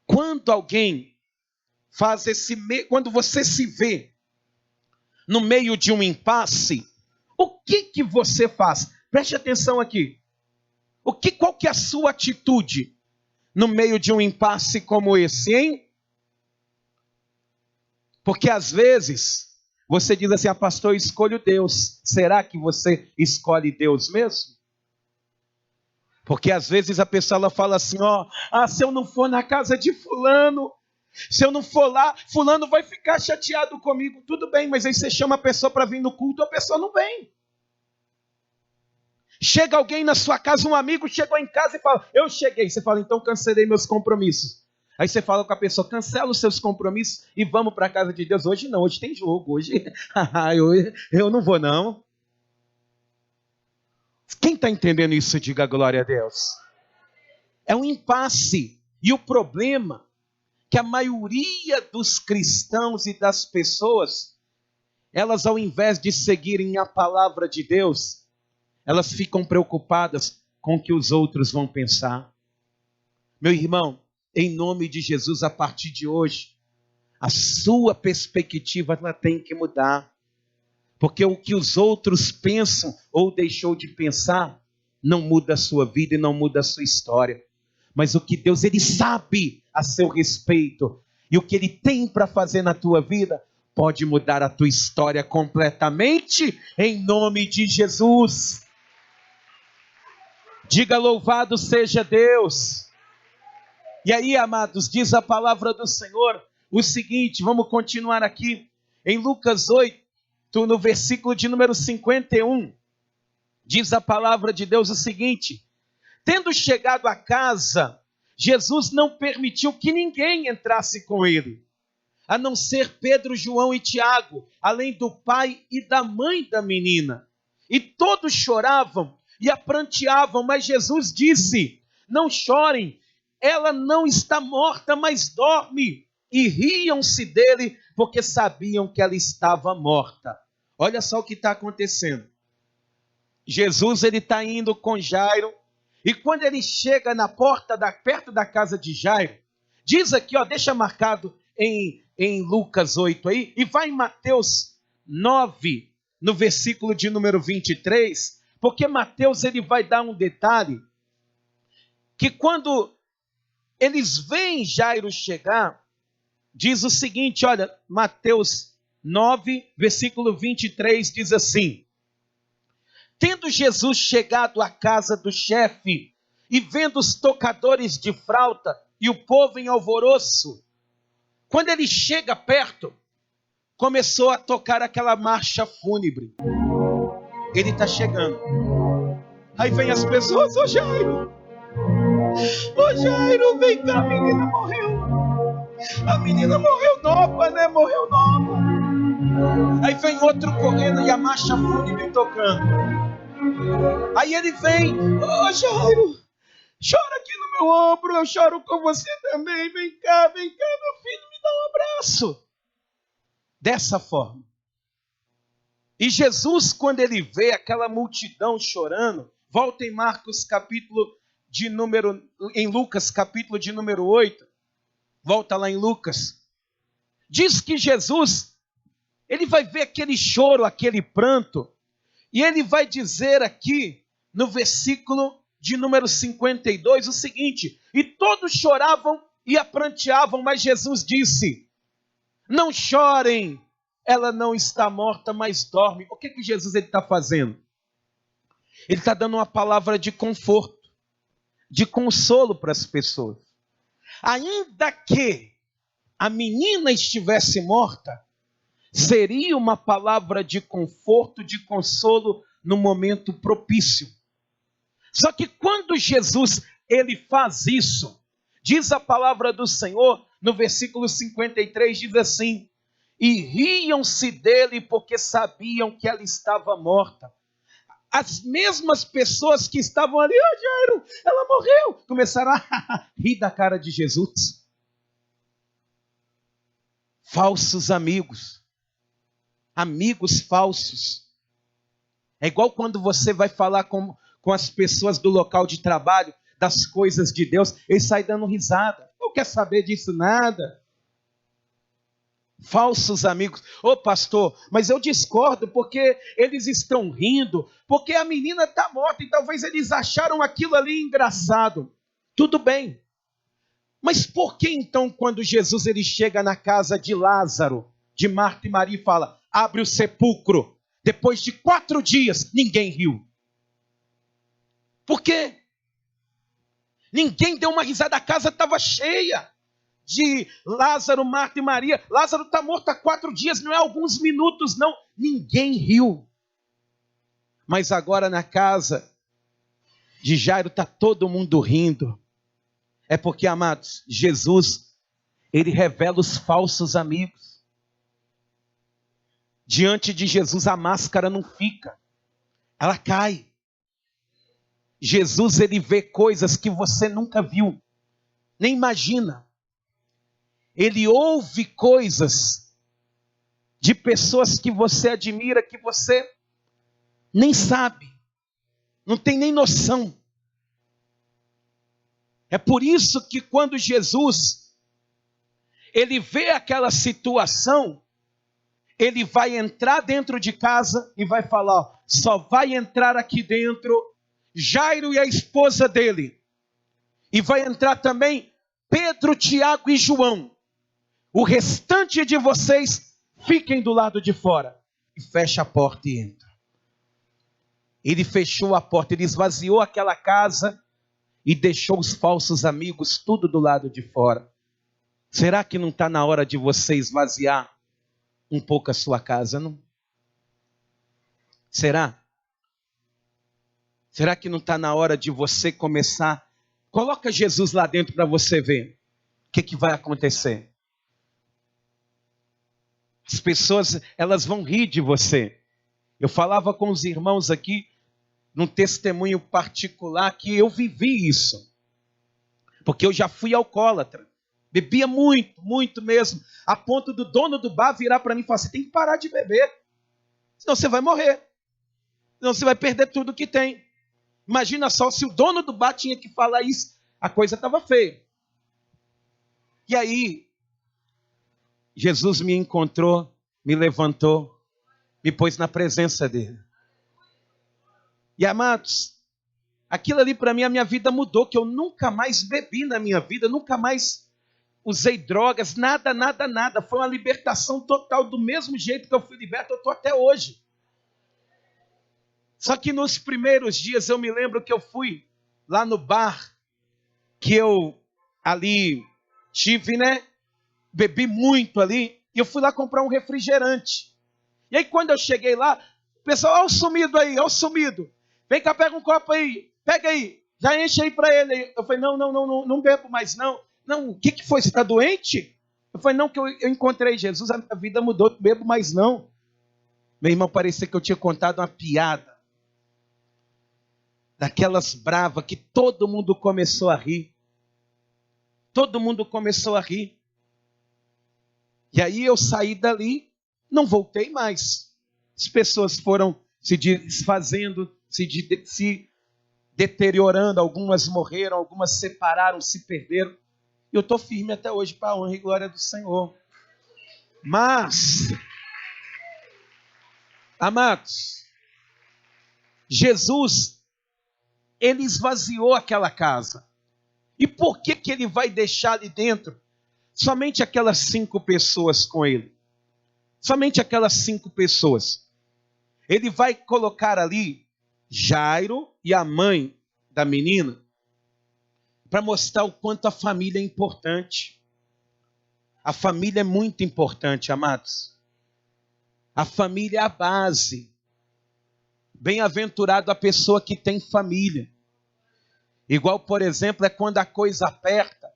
quando alguém faz quando você se vê no meio de um impasse, o que você faz? Preste atenção aqui. Qual que é a sua atitude no meio de um impasse como esse, hein? Porque às vezes você diz assim: pastor, eu escolho Deus. Será que você escolhe Deus mesmo? Porque às vezes a pessoa ela fala assim: se eu não for na casa de fulano, se eu não for lá, fulano vai ficar chateado comigo. Tudo bem, mas aí você chama a pessoa para vir no culto, a pessoa não vem. Chega alguém na sua casa, um amigo chegou em casa e fala: eu cheguei. Você fala: então cancelei meus compromissos. Aí você fala com a pessoa: cancela os seus compromissos e vamos para a casa de Deus. Hoje não, hoje tem jogo, hoje eu não vou não. Quem está entendendo isso, diga glória a Deus. É um impasse. E o problema é que a maioria dos cristãos e das pessoas, elas ao invés de seguirem a palavra de Deus, elas ficam preocupadas com o que os outros vão pensar. Meu irmão, em nome de Jesus, a partir de hoje, a sua perspectiva ela tem que mudar. Porque o que os outros pensam ou deixou de pensar não muda a sua vida e não muda a sua história. Mas o que Deus, ele sabe a seu respeito. E o que ele tem para fazer na tua vida pode mudar a tua história completamente em nome de Jesus. Diga: louvado seja Deus. E aí, amados, diz a palavra do Senhor o seguinte, vamos continuar aqui. Em Lucas 8, no versículo de número 51, diz a palavra de Deus o seguinte: tendo chegado a casa, Jesus não permitiu que ninguém entrasse com ele, a não ser Pedro, João e Tiago, além do pai e da mãe da menina. E todos choravam e a pranteavam, mas Jesus disse: não chorem, ela não está morta, mas dorme. E riam-se dele, porque sabiam que ela estava morta. Olha só o que está acontecendo. Jesus, ele está indo com Jairo, e quando ele chega na porta, perto da casa de Jairo, diz aqui, deixa marcado em Lucas 8 aí, e vai em Mateus 9, no versículo de número 23, porque Mateus, ele vai dar um detalhe, que quando eles veem Jairo chegar, diz o seguinte, olha, Mateus 9, versículo 23, diz assim: tendo Jesus chegado à casa do chefe, e vendo os tocadores de flauta, e o povo em alvoroço, quando ele chega perto, começou a tocar aquela marcha fúnebre. Ele está chegando. Aí vem as pessoas: ô Jairo, vem cá, a menina morreu. A menina morreu nova, né? Morreu nova. Aí vem outro correndo e a marcha fúnebre tocando. Aí ele vem: ô Jairo, chora aqui no meu ombro, eu choro com você também. Vem cá, meu filho, me dá um abraço. Dessa forma. E Jesus, quando ele vê aquela multidão chorando, volta em Lucas, capítulo de número 8, volta lá em Lucas, diz que Jesus, ele vai ver aquele choro, aquele pranto, e ele vai dizer aqui, no versículo de número 52, o seguinte: e todos choravam e pranteavam, mas Jesus disse: não chorem, ela não está morta, mas dorme. O que Jesus está fazendo? Ele está dando uma palavra de conforto, de consolo para as pessoas. Ainda que a menina estivesse morta, seria uma palavra de conforto, de consolo no momento propício. Só que quando Jesus ele faz isso, diz a palavra do Senhor, no versículo 53, diz assim: e riam-se dele porque sabiam que ela estava morta. As mesmas pessoas que estavam ali: ô Jairo, ela morreu, começaram a rir da cara de Jesus. Falsos amigos, amigos falsos. É igual quando você vai falar com as pessoas do local de trabalho, das coisas de Deus, eles saem dando risada. Não quer saber disso nada. Falsos amigos. Ô pastor, mas eu discordo, porque eles estão rindo, porque a menina está morta e talvez eles acharam aquilo ali engraçado. Tudo bem. Mas por que então quando Jesus ele chega na casa de Lázaro, de Marta e Maria e fala: abre o sepulcro, depois de 4 dias, ninguém riu? Por quê? Ninguém deu uma risada, a casa estava cheia de Lázaro, Marta e Maria. Lázaro está morto há 4 dias, não é alguns minutos, não. Ninguém riu. Mas agora na casa de Jairo está todo mundo rindo. É porque, amados, Jesus, ele revela os falsos amigos. Diante de Jesus a máscara não fica, ela cai. Jesus, ele vê coisas que você nunca viu, nem imagina. Ele ouve coisas de pessoas que você admira, que você nem sabe, não tem nem noção. É por isso que quando Jesus, ele vê aquela situação, ele vai entrar dentro de casa e vai falar: ó, só vai entrar aqui dentro Jairo e a esposa dele. E vai entrar também Pedro, Tiago e João. O restante de vocês fiquem do lado de fora. E fecha a porta e entra. Ele fechou a porta, ele esvaziou aquela casa e deixou os falsos amigos tudo do lado de fora. Será que não está na hora de você esvaziar um pouco a sua casa, não? Será? Será que não está na hora de você começar? Coloca Jesus lá dentro para você ver o que vai acontecer. As pessoas, elas vão rir de você. Eu falava com os irmãos aqui, num testemunho particular, que eu vivi isso. Porque eu já fui alcoólatra. Bebia muito, muito mesmo. A ponto do dono do bar virar para mim e falar: você tem que parar de beber. Senão você vai morrer. Senão você vai perder tudo que tem. Imagina só, se o dono do bar tinha que falar isso, a coisa estava feia. E aí, Jesus me encontrou, me levantou, me pôs na presença dele. E amados, aquilo ali para mim, a minha vida mudou, que eu nunca mais bebi na minha vida, nunca mais usei drogas, nada. Foi uma libertação total, do mesmo jeito que eu fui liberto, eu estou até hoje. Só que nos primeiros dias eu me lembro que eu fui lá no bar, que eu ali tive, bebi muito ali, E eu fui lá comprar um refrigerante. E aí quando eu cheguei lá, o pessoal, olha o sumido aí, olha o sumido. Vem cá, pega um copo aí, pega aí, já enche aí para ele. Eu falei, não bebo mais não. Não, o que foi, você está doente? Eu falei, não, que eu encontrei Jesus, a minha vida mudou, não bebo mais não. Meu irmão, parecia que eu tinha contado uma piada. Daquelas bravas que todo mundo começou a rir. Todo mundo começou a rir. E aí eu saí dali, não voltei mais. As pessoas foram se desfazendo, se deteriorando, algumas morreram, algumas separaram, se perderam. E eu estou firme até hoje para a honra e glória do Senhor. Mas, amados, Jesus, ele esvaziou aquela casa. E por que ele vai deixar ali dentro somente aquelas 5 pessoas com ele? Somente aquelas 5 pessoas. Ele vai colocar ali Jairo e a mãe da menina para mostrar o quanto a família é importante. A família é muito importante, amados. A família é a base. Bem-aventurado a pessoa que tem família. Igual, por exemplo, é quando a coisa aperta,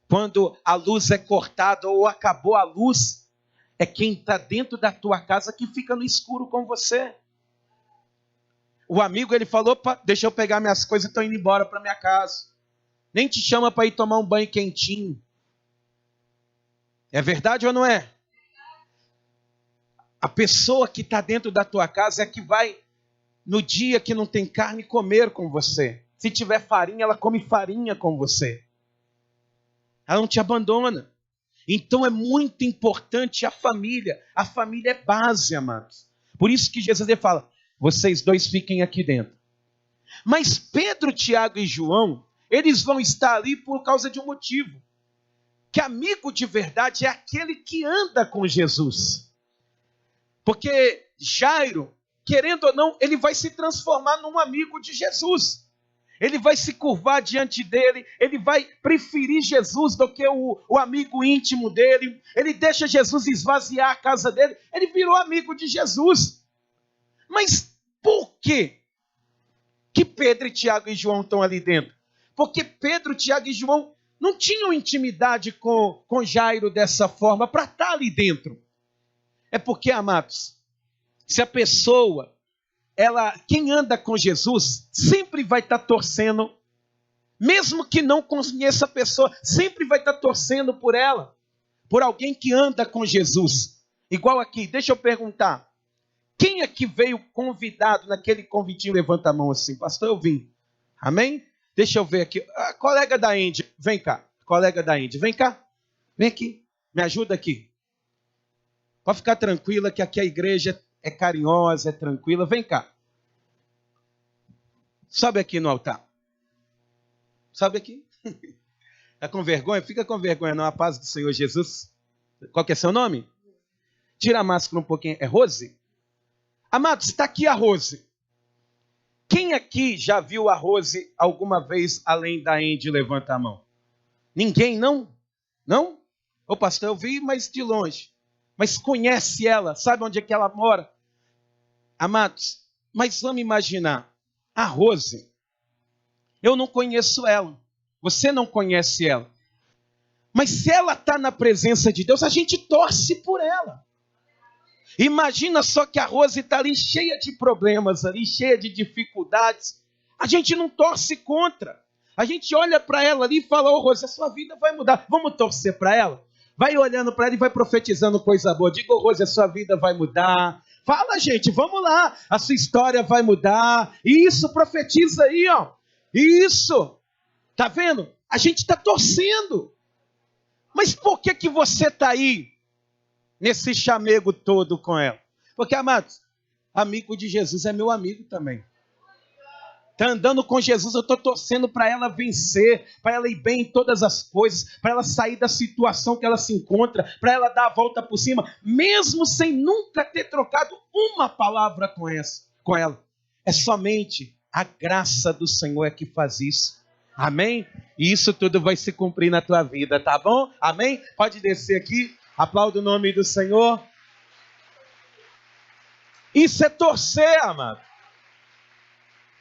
quando a luz é cortada ou acabou a luz, é quem está dentro da tua casa que fica no escuro com você. O amigo, ele falou, deixa eu pegar minhas coisas e estou indo embora para minha casa. Nem te chama para ir tomar um banho quentinho. É verdade ou não é? A pessoa que está dentro da tua casa é que vai, no dia que não tem carne, comer com você. Se tiver farinha, ela come farinha com você. Ela não te abandona. Então é muito importante a família. A família é base, amados. Por isso que Jesus ele fala, vocês 2 fiquem aqui dentro. Mas Pedro, Tiago e João, eles vão estar ali por causa de um motivo. Que amigo de verdade é aquele que anda com Jesus. Porque Jairo, querendo ou não, ele vai se transformar num amigo de Jesus. Ele vai se curvar diante dele, ele vai preferir Jesus do que o amigo íntimo dele. Ele deixa Jesus esvaziar a casa dele, ele virou amigo de Jesus. Mas por quê que Pedro, Tiago e João estão ali dentro? Porque Pedro, Tiago e João não tinham intimidade com Jairo dessa forma para estar ali dentro. É porque, amados, se a pessoa, quem anda com Jesus, sempre vai estar torcendo, mesmo que não conheça a pessoa, sempre vai estar torcendo por ela, por alguém que anda com Jesus. Igual aqui, deixa eu perguntar, quem aqui veio convidado naquele convitinho? Levanta a mão assim, pastor, eu vim. Amém? Deixa eu ver aqui, a colega da Índia, vem cá, colega da Índia, vem cá, vem aqui, me ajuda aqui. Pode ficar tranquila que aqui a igreja é carinhosa, é tranquila. Vem cá. Sobe aqui no altar. Sobe aqui. Está com vergonha? Fica com vergonha, não. A paz do Senhor Jesus. Qual que é seu nome? Tira a máscara um pouquinho. É Rose? Amados, está aqui a Rose. Quem aqui já viu a Rose alguma vez além da Andy? Levanta a mão. Ninguém, não? Não? Ô pastor, eu vi, mas de longe. Mas conhece ela, sabe onde é que ela mora? Amados, mas vamos imaginar, a Rose, eu não conheço ela, você não conhece ela, mas se ela está na presença de Deus, a gente torce por ela. Imagina só que a Rose está ali cheia de problemas, ali cheia de dificuldades, a gente não torce contra, a gente olha para ela ali e fala, ô Rose, a sua vida vai mudar, vamos torcer para ela? Vai olhando para ela e vai profetizando coisa boa. Diga, Rose, a sua vida vai mudar. Fala, gente, vamos lá. A sua história vai mudar. Isso, profetiza aí, ó. Isso. Tá vendo? A gente está torcendo. Mas por que você está aí nesse chamego todo com ela? Porque, amados, amigo de Jesus é meu amigo também. Está andando com Jesus, eu estou torcendo para ela vencer, para ela ir bem em todas as coisas, para ela sair da situação que ela se encontra, para ela dar a volta por cima, mesmo sem nunca ter trocado uma palavra com ela. É somente a graça do Senhor é que faz isso. Amém? E isso tudo vai se cumprir na tua vida, tá bom? Amém? Pode descer aqui. Aplauda o nome do Senhor. Isso é torcer, amado.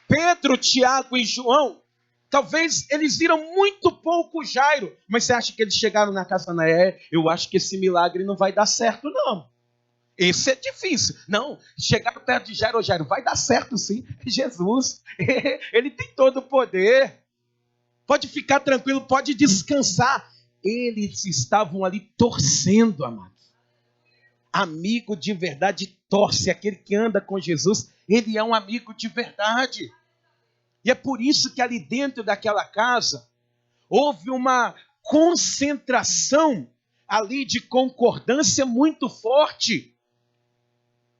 Pedro, Tiago e João, talvez eles viram muito pouco Jairo, mas você acha que eles chegaram na casa da eu acho que esse milagre não vai dar certo, não. Esse é difícil. Não, chegaram perto de Jairo, Jairo, vai dar certo sim. Jesus, ele tem todo o poder. Pode ficar tranquilo, pode descansar. Eles estavam ali torcendo, amado. Amigo de verdade torce. Aquele que anda com Jesus, ele é um amigo de verdade. E é por isso que ali dentro daquela casa, houve uma concentração ali de concordância muito forte.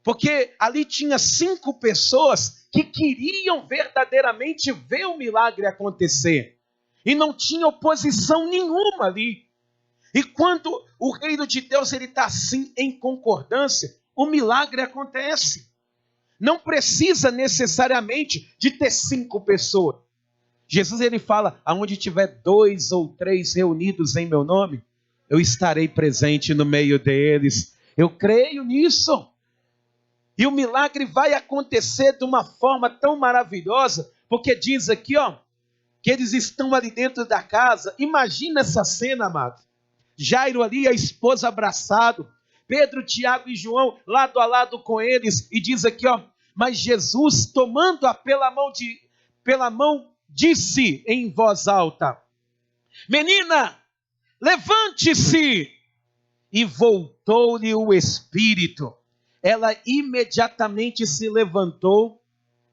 Porque ali tinha 5 pessoas que queriam verdadeiramente ver o milagre acontecer. E não tinha oposição nenhuma ali. E quando o reino de Deus está assim em concordância, o milagre acontece. Não precisa necessariamente de ter 5 pessoas. Jesus ele fala, aonde tiver 2 ou 3 reunidos em meu nome, eu estarei presente no meio deles. Eu creio nisso. E o milagre vai acontecer de uma forma tão maravilhosa, porque diz aqui, que eles estão ali dentro da casa. Imagina essa cena, amado. Jairo ali, a esposa abraçado, Pedro, Tiago e João lado a lado com eles, e diz aqui, mas Jesus, tomando-a pela mão, disse em voz alta, menina, levante-se, e voltou-lhe o espírito. Ela imediatamente se levantou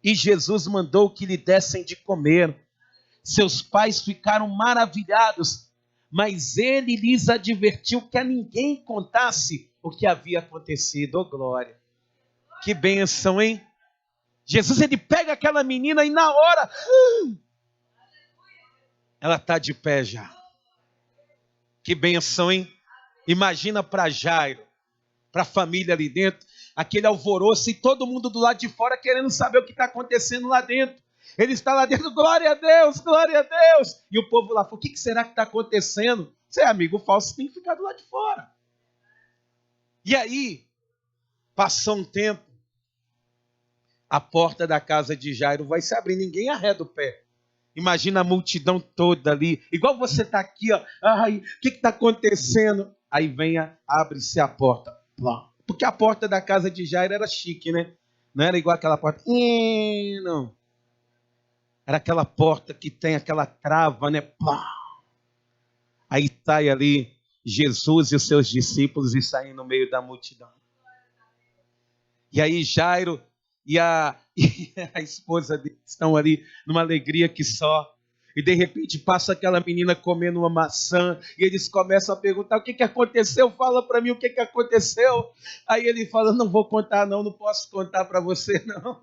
e Jesus mandou que lhe dessem de comer. Seus pais ficaram maravilhados, mas ele lhes advertiu que a ninguém contasse o que havia acontecido. Oh, glória! Que bênção, hein? Jesus, ele pega aquela menina e na hora, ela está de pé já. Que bênção, hein? Imagina para Jairo, para a família ali dentro, aquele alvoroço e todo mundo do lado de fora querendo saber o que está acontecendo lá dentro. Ele está lá dentro, glória a Deus, glória a Deus. E o povo lá falou, o que será que está acontecendo? Você é amigo falso, tem que ficar do lado de fora. E aí, passou um tempo, a porta da casa de Jairo vai se abrir, ninguém arreda o pé. Imagina a multidão toda ali, igual você está aqui, ai, o que está acontecendo? Aí abre-se a porta. Porque a porta da casa de Jairo era chique, né? Não era igual aquela porta. Não. Era aquela porta que tem aquela trava, né? Aí sai ali Jesus e os seus discípulos e saem no meio da multidão. E aí Jairo e a esposa dele estão ali numa alegria que só. E de repente passa aquela menina comendo uma maçã. E eles começam a perguntar, o que aconteceu? Fala para mim o que aconteceu. Aí ele fala, não vou contar não posso contar para você não.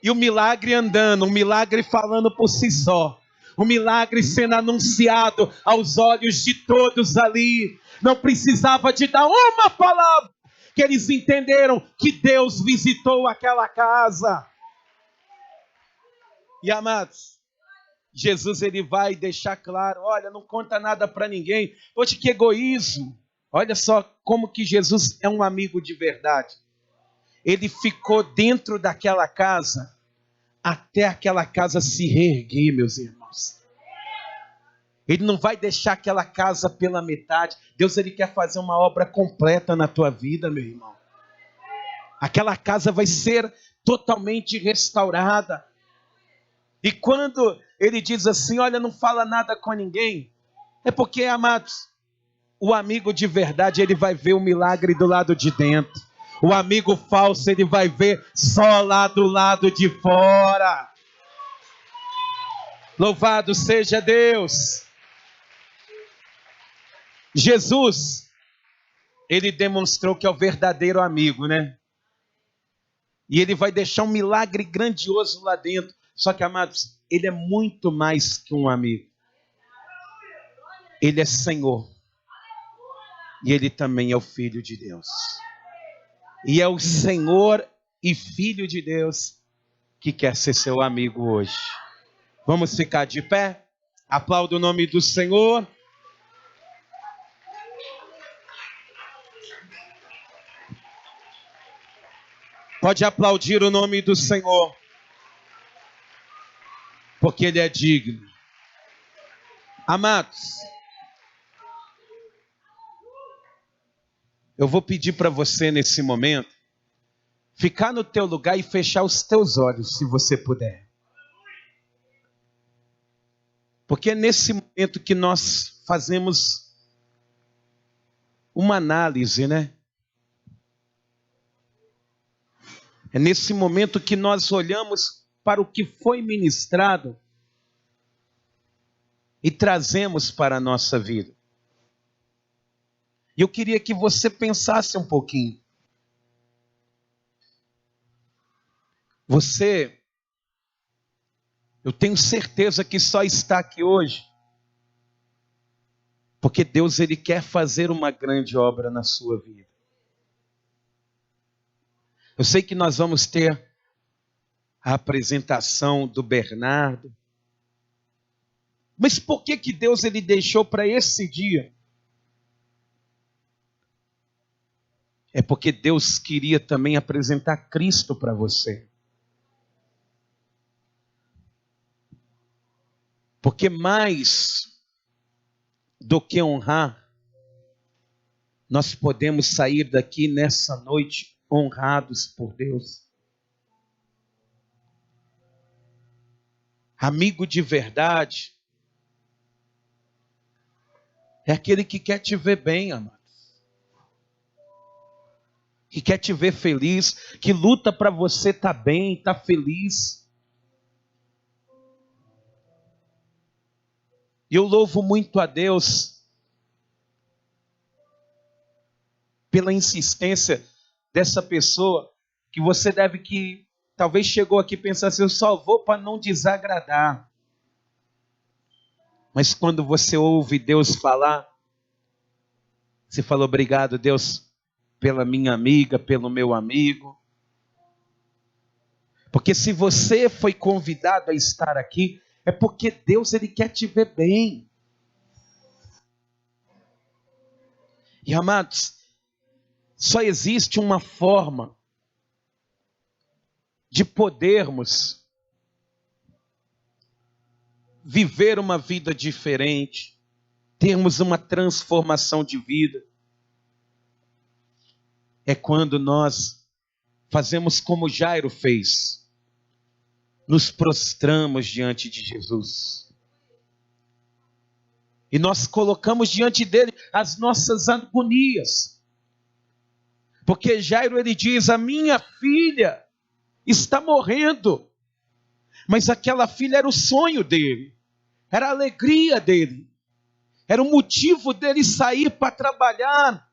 E o milagre andando, o milagre falando por si só. O milagre sendo anunciado aos olhos de todos ali. Não precisava de dar uma palavra. Que eles entenderam que Deus visitou aquela casa. E amados, Jesus ele vai deixar claro, olha, não conta nada para ninguém. Poxa, que egoísmo. Olha só como que Jesus é um amigo de verdade. Ele ficou dentro daquela casa até aquela casa se reerguer, meus irmãos. Ele não vai deixar aquela casa pela metade. Deus ele quer fazer uma obra completa na tua vida, meu irmão. Aquela casa vai ser totalmente restaurada. E quando ele diz assim, olha, não fala nada com ninguém, é porque, amados, o amigo de verdade, ele vai ver o milagre do lado de dentro. O amigo falso, ele vai ver só lá do lado de fora. Louvado seja Deus. Jesus, ele demonstrou que é o verdadeiro amigo, né? E ele vai deixar um milagre grandioso lá dentro. Só que, amados, ele é muito mais que um amigo. Ele é Senhor. E ele também é o Filho de Deus. E é o Senhor e Filho de Deus que quer ser seu amigo hoje. Vamos ficar de pé? Aplauda o nome do Senhor. Pode aplaudir o nome do Senhor, porque Ele é digno. Amados, eu vou pedir para você nesse momento, ficar no teu lugar e fechar os teus olhos, se você puder. Porque é nesse momento que nós fazemos uma análise, né? É nesse momento que nós olhamos para o que foi ministrado e trazemos para a nossa vida. E eu queria que você pensasse um pouquinho. Você, eu tenho certeza que só está aqui hoje porque Deus, Ele quer fazer uma grande obra na sua vida. Eu sei que nós vamos ter a apresentação do Bernardo. Mas por que Deus, Ele deixou para esse dia? É porque Deus queria também apresentar Cristo para você. Porque mais do que honrar, nós podemos sair daqui nessa noite honrados por Deus. Amigo de verdade é aquele que quer te ver bem, amados. Que quer te ver feliz, que luta para você estar bem, estar feliz. E eu louvo muito a Deus pela insistência dessa pessoa, que você deve que, talvez chegou aqui pensando assim, eu só vou para não desagradar. Mas quando você ouve Deus falar, você fala, obrigado, Deus, pela minha amiga, pelo meu amigo. Porque se você foi convidado a estar aqui, é porque Deus, Ele quer te ver bem. E amados, só existe uma forma de podermos viver uma vida diferente, termos uma transformação de vida. É quando nós fazemos como Jairo fez. Nos prostramos diante de Jesus. E nós colocamos diante dele as nossas agonias. Porque Jairo, ele diz, a minha filha está morrendo. Mas aquela filha era o sonho dele. Era a alegria dele. Era o motivo dele sair para trabalhar.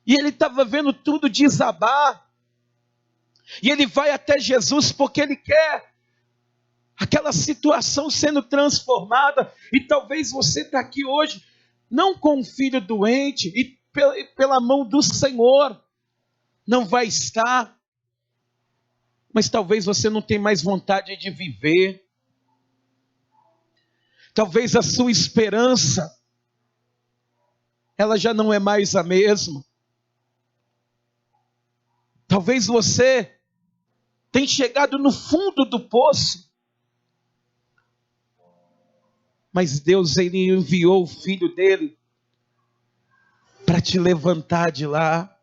E ele estava vendo tudo desabar. E ele vai até Jesus porque ele quer aquela situação sendo transformada. E talvez você está aqui hoje, não com um filho doente, e pela mão do Senhor não vai estar. Mas talvez você não tenha mais vontade de viver. Talvez a sua esperança, ela já não é mais a mesma. Talvez você tenha chegado no fundo do poço. Mas Deus, Ele enviou o Filho dele para te levantar de lá,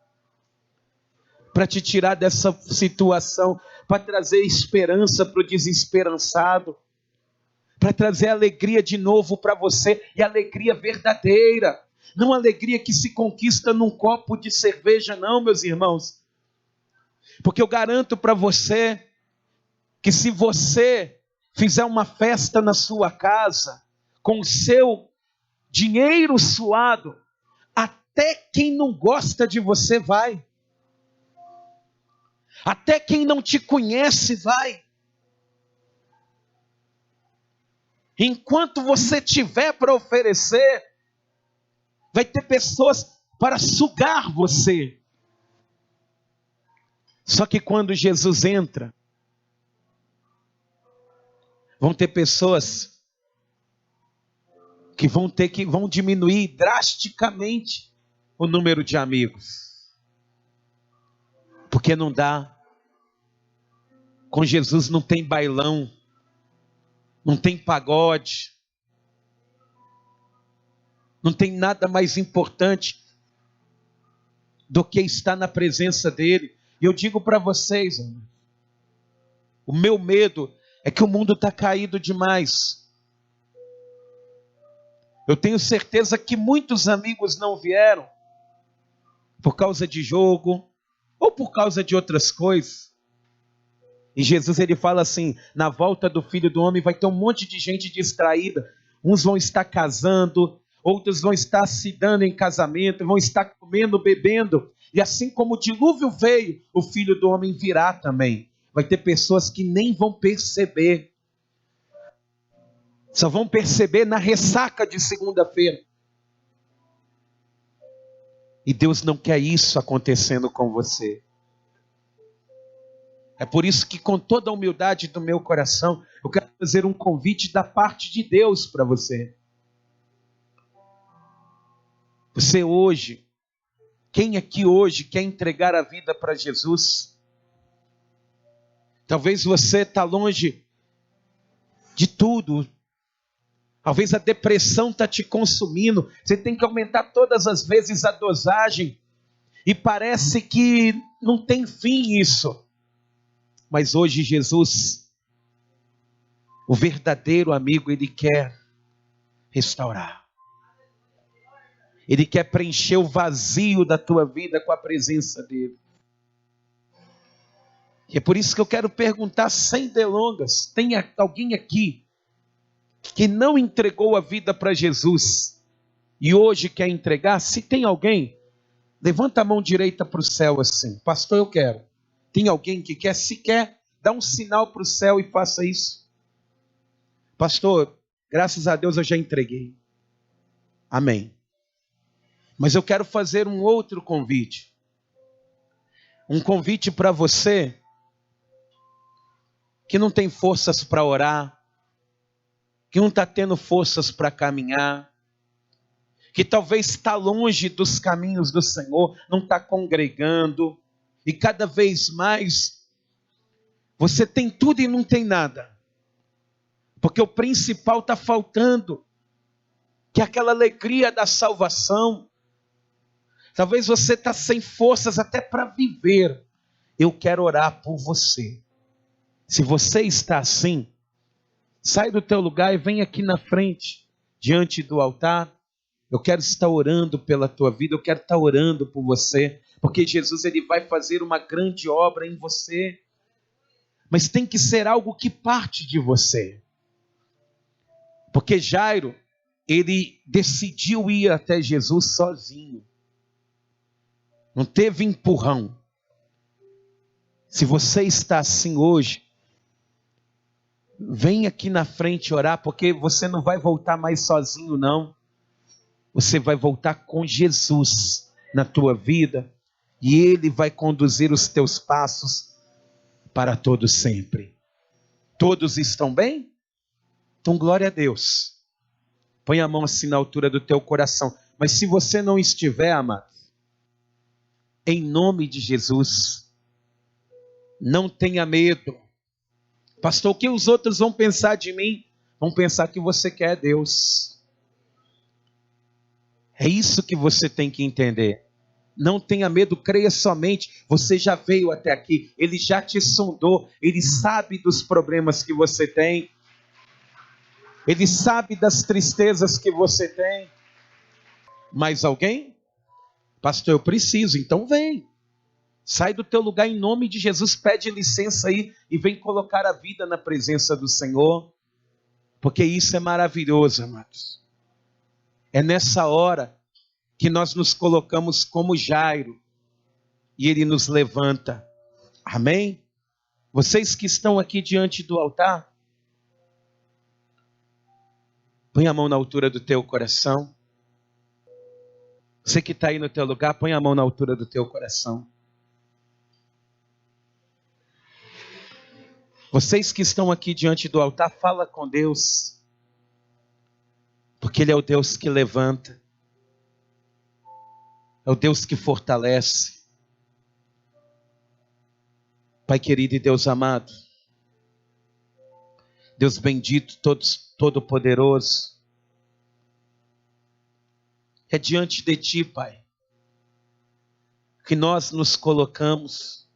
para te tirar dessa situação, para trazer esperança para o desesperançado, para trazer alegria de novo para você, e alegria verdadeira, não alegria que se conquista num copo de cerveja, não, meus irmãos. Porque eu garanto para você que se você fizer uma festa na sua casa, com o seu dinheiro suado, até quem não gosta de você vai. Até quem não te conhece vai. Enquanto você tiver para oferecer, vai ter pessoas para sugar você. Só que quando Jesus entra, vão ter pessoas que vão diminuir drasticamente o número de amigos. Porque não dá. Com Jesus não tem bailão, não tem pagode, não tem nada mais importante do que estar na presença dele. E eu digo para vocês, o meu medo é que o mundo está caído demais. Eu tenho certeza que muitos amigos não vieram por causa de jogo ou por causa de outras coisas. E Jesus ele fala assim, na volta do Filho do Homem vai ter um monte de gente distraída. Uns vão estar casando, outros vão estar se dando em casamento, vão estar comendo, bebendo. E assim como o dilúvio veio, o Filho do Homem virá também. Vai ter pessoas que nem vão perceber. Só vão perceber na ressaca de segunda-feira. E Deus não quer isso acontecendo com você. É por isso que, com toda a humildade do meu coração, eu quero fazer um convite da parte de Deus para você. Você hoje, quem aqui hoje quer entregar a vida para Jesus? Talvez você está longe de tudo. Talvez a depressão está te consumindo. Você tem que aumentar todas as vezes a dosagem. E parece que não tem fim isso. Mas hoje Jesus, o verdadeiro amigo, ele quer restaurar. Ele quer preencher o vazio da tua vida com a presença dele. E é por isso que eu quero perguntar sem delongas, tem alguém aqui que não entregou a vida para Jesus e hoje quer entregar? Se tem alguém, levanta a mão direita para o céu assim. Pastor, eu quero. Tem alguém que quer? Se quer, dá um sinal para o céu e faça isso. Pastor, graças a Deus eu já entreguei. Amém. Mas eu quero fazer um outro convite. Um convite para você que não tem forças para orar, que não está tendo forças para caminhar, que talvez está longe dos caminhos do Senhor, não está congregando, e cada vez mais você tem tudo e não tem nada, porque o principal está faltando, que é aquela alegria da salvação. Talvez você está sem forças até para viver. Eu quero orar por você. Se você está assim, sai do teu lugar e vem aqui na frente, diante do altar. Eu quero estar orando pela tua vida, eu quero estar orando por você, porque Jesus ele vai fazer uma grande obra em você. Mas tem que ser algo que parte de você. Porque Jairo, ele decidiu ir até Jesus sozinho. Não teve empurrão. Se você está assim hoje, vem aqui na frente orar, porque você não vai voltar mais sozinho, não. Você vai voltar com Jesus na tua vida, e Ele vai conduzir os teus passos para todo sempre. Todos estão bem? Então glória a Deus. Põe a mão assim na altura do teu coração. Mas se você não estiver, amado, em nome de Jesus, não tenha medo. Pastor, o que os outros vão pensar de mim? Vão pensar que você quer Deus. É isso que você tem que entender. Não tenha medo, creia somente. Você já veio até aqui, Ele já te sondou, Ele sabe dos problemas que você tem, Ele sabe das tristezas que você tem. Mais alguém? Pastor, eu preciso, então vem. Sai do teu lugar em nome de Jesus, pede licença aí e vem colocar a vida na presença do Senhor, porque isso é maravilhoso, amados. É nessa hora que nós nos colocamos como Jairo e Ele nos levanta. Amém? Vocês que estão aqui diante do altar, põe a mão na altura do teu coração. Você que está aí no teu lugar, põe a mão na altura do teu coração. Vocês que estão aqui diante do altar, fala com Deus, porque Ele é o Deus que levanta, é o Deus que fortalece. Pai querido e Deus amado, Deus bendito, todo-poderoso, é diante de Ti, Pai, que nós nos colocamos,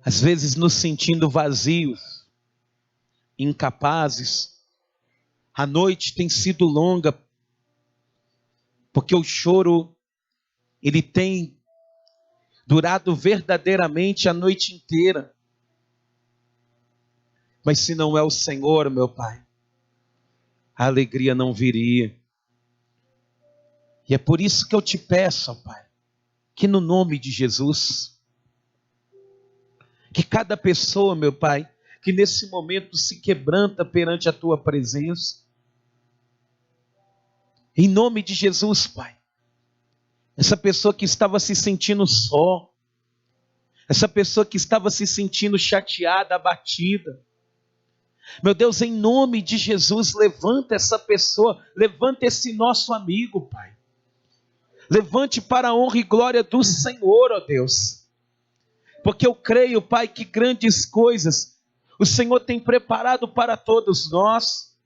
às vezes nos sentindo vazios, incapazes. A noite tem sido longa, porque o choro, ele tem durado verdadeiramente a noite inteira. Mas se não é o Senhor, meu Pai, a alegria não viria. E é por isso que eu te peço, ó Pai, que no nome de Jesus, que cada pessoa, meu Pai, que nesse momento se quebranta perante a Tua presença, em nome de Jesus, Pai, essa pessoa que estava se sentindo só, essa pessoa que estava se sentindo chateada, abatida, meu Deus, em nome de Jesus, levanta essa pessoa, levanta esse nosso amigo, Pai. Levante para a honra e glória do Senhor, ó Deus. Porque eu creio, Pai, que grandes coisas o Senhor tem preparado para todos nós.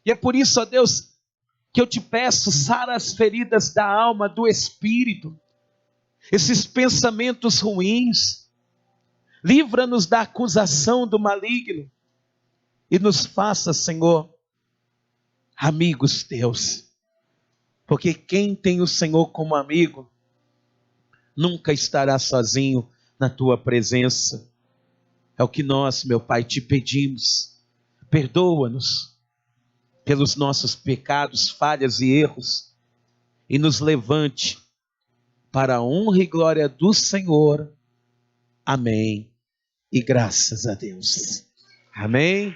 E é por isso, ó Deus, que eu te peço, sara as feridas da alma, do espírito, esses pensamentos ruins. Livra-nos da acusação do maligno. E nos faça, Senhor, amigos teus. Porque quem tem o Senhor como amigo, nunca estará sozinho na tua presença. É o que nós, meu Pai, te pedimos. Perdoa-nos pelos nossos pecados, falhas e erros. E nos levante para a honra e glória do Senhor. Amém. E graças a Deus. Amém.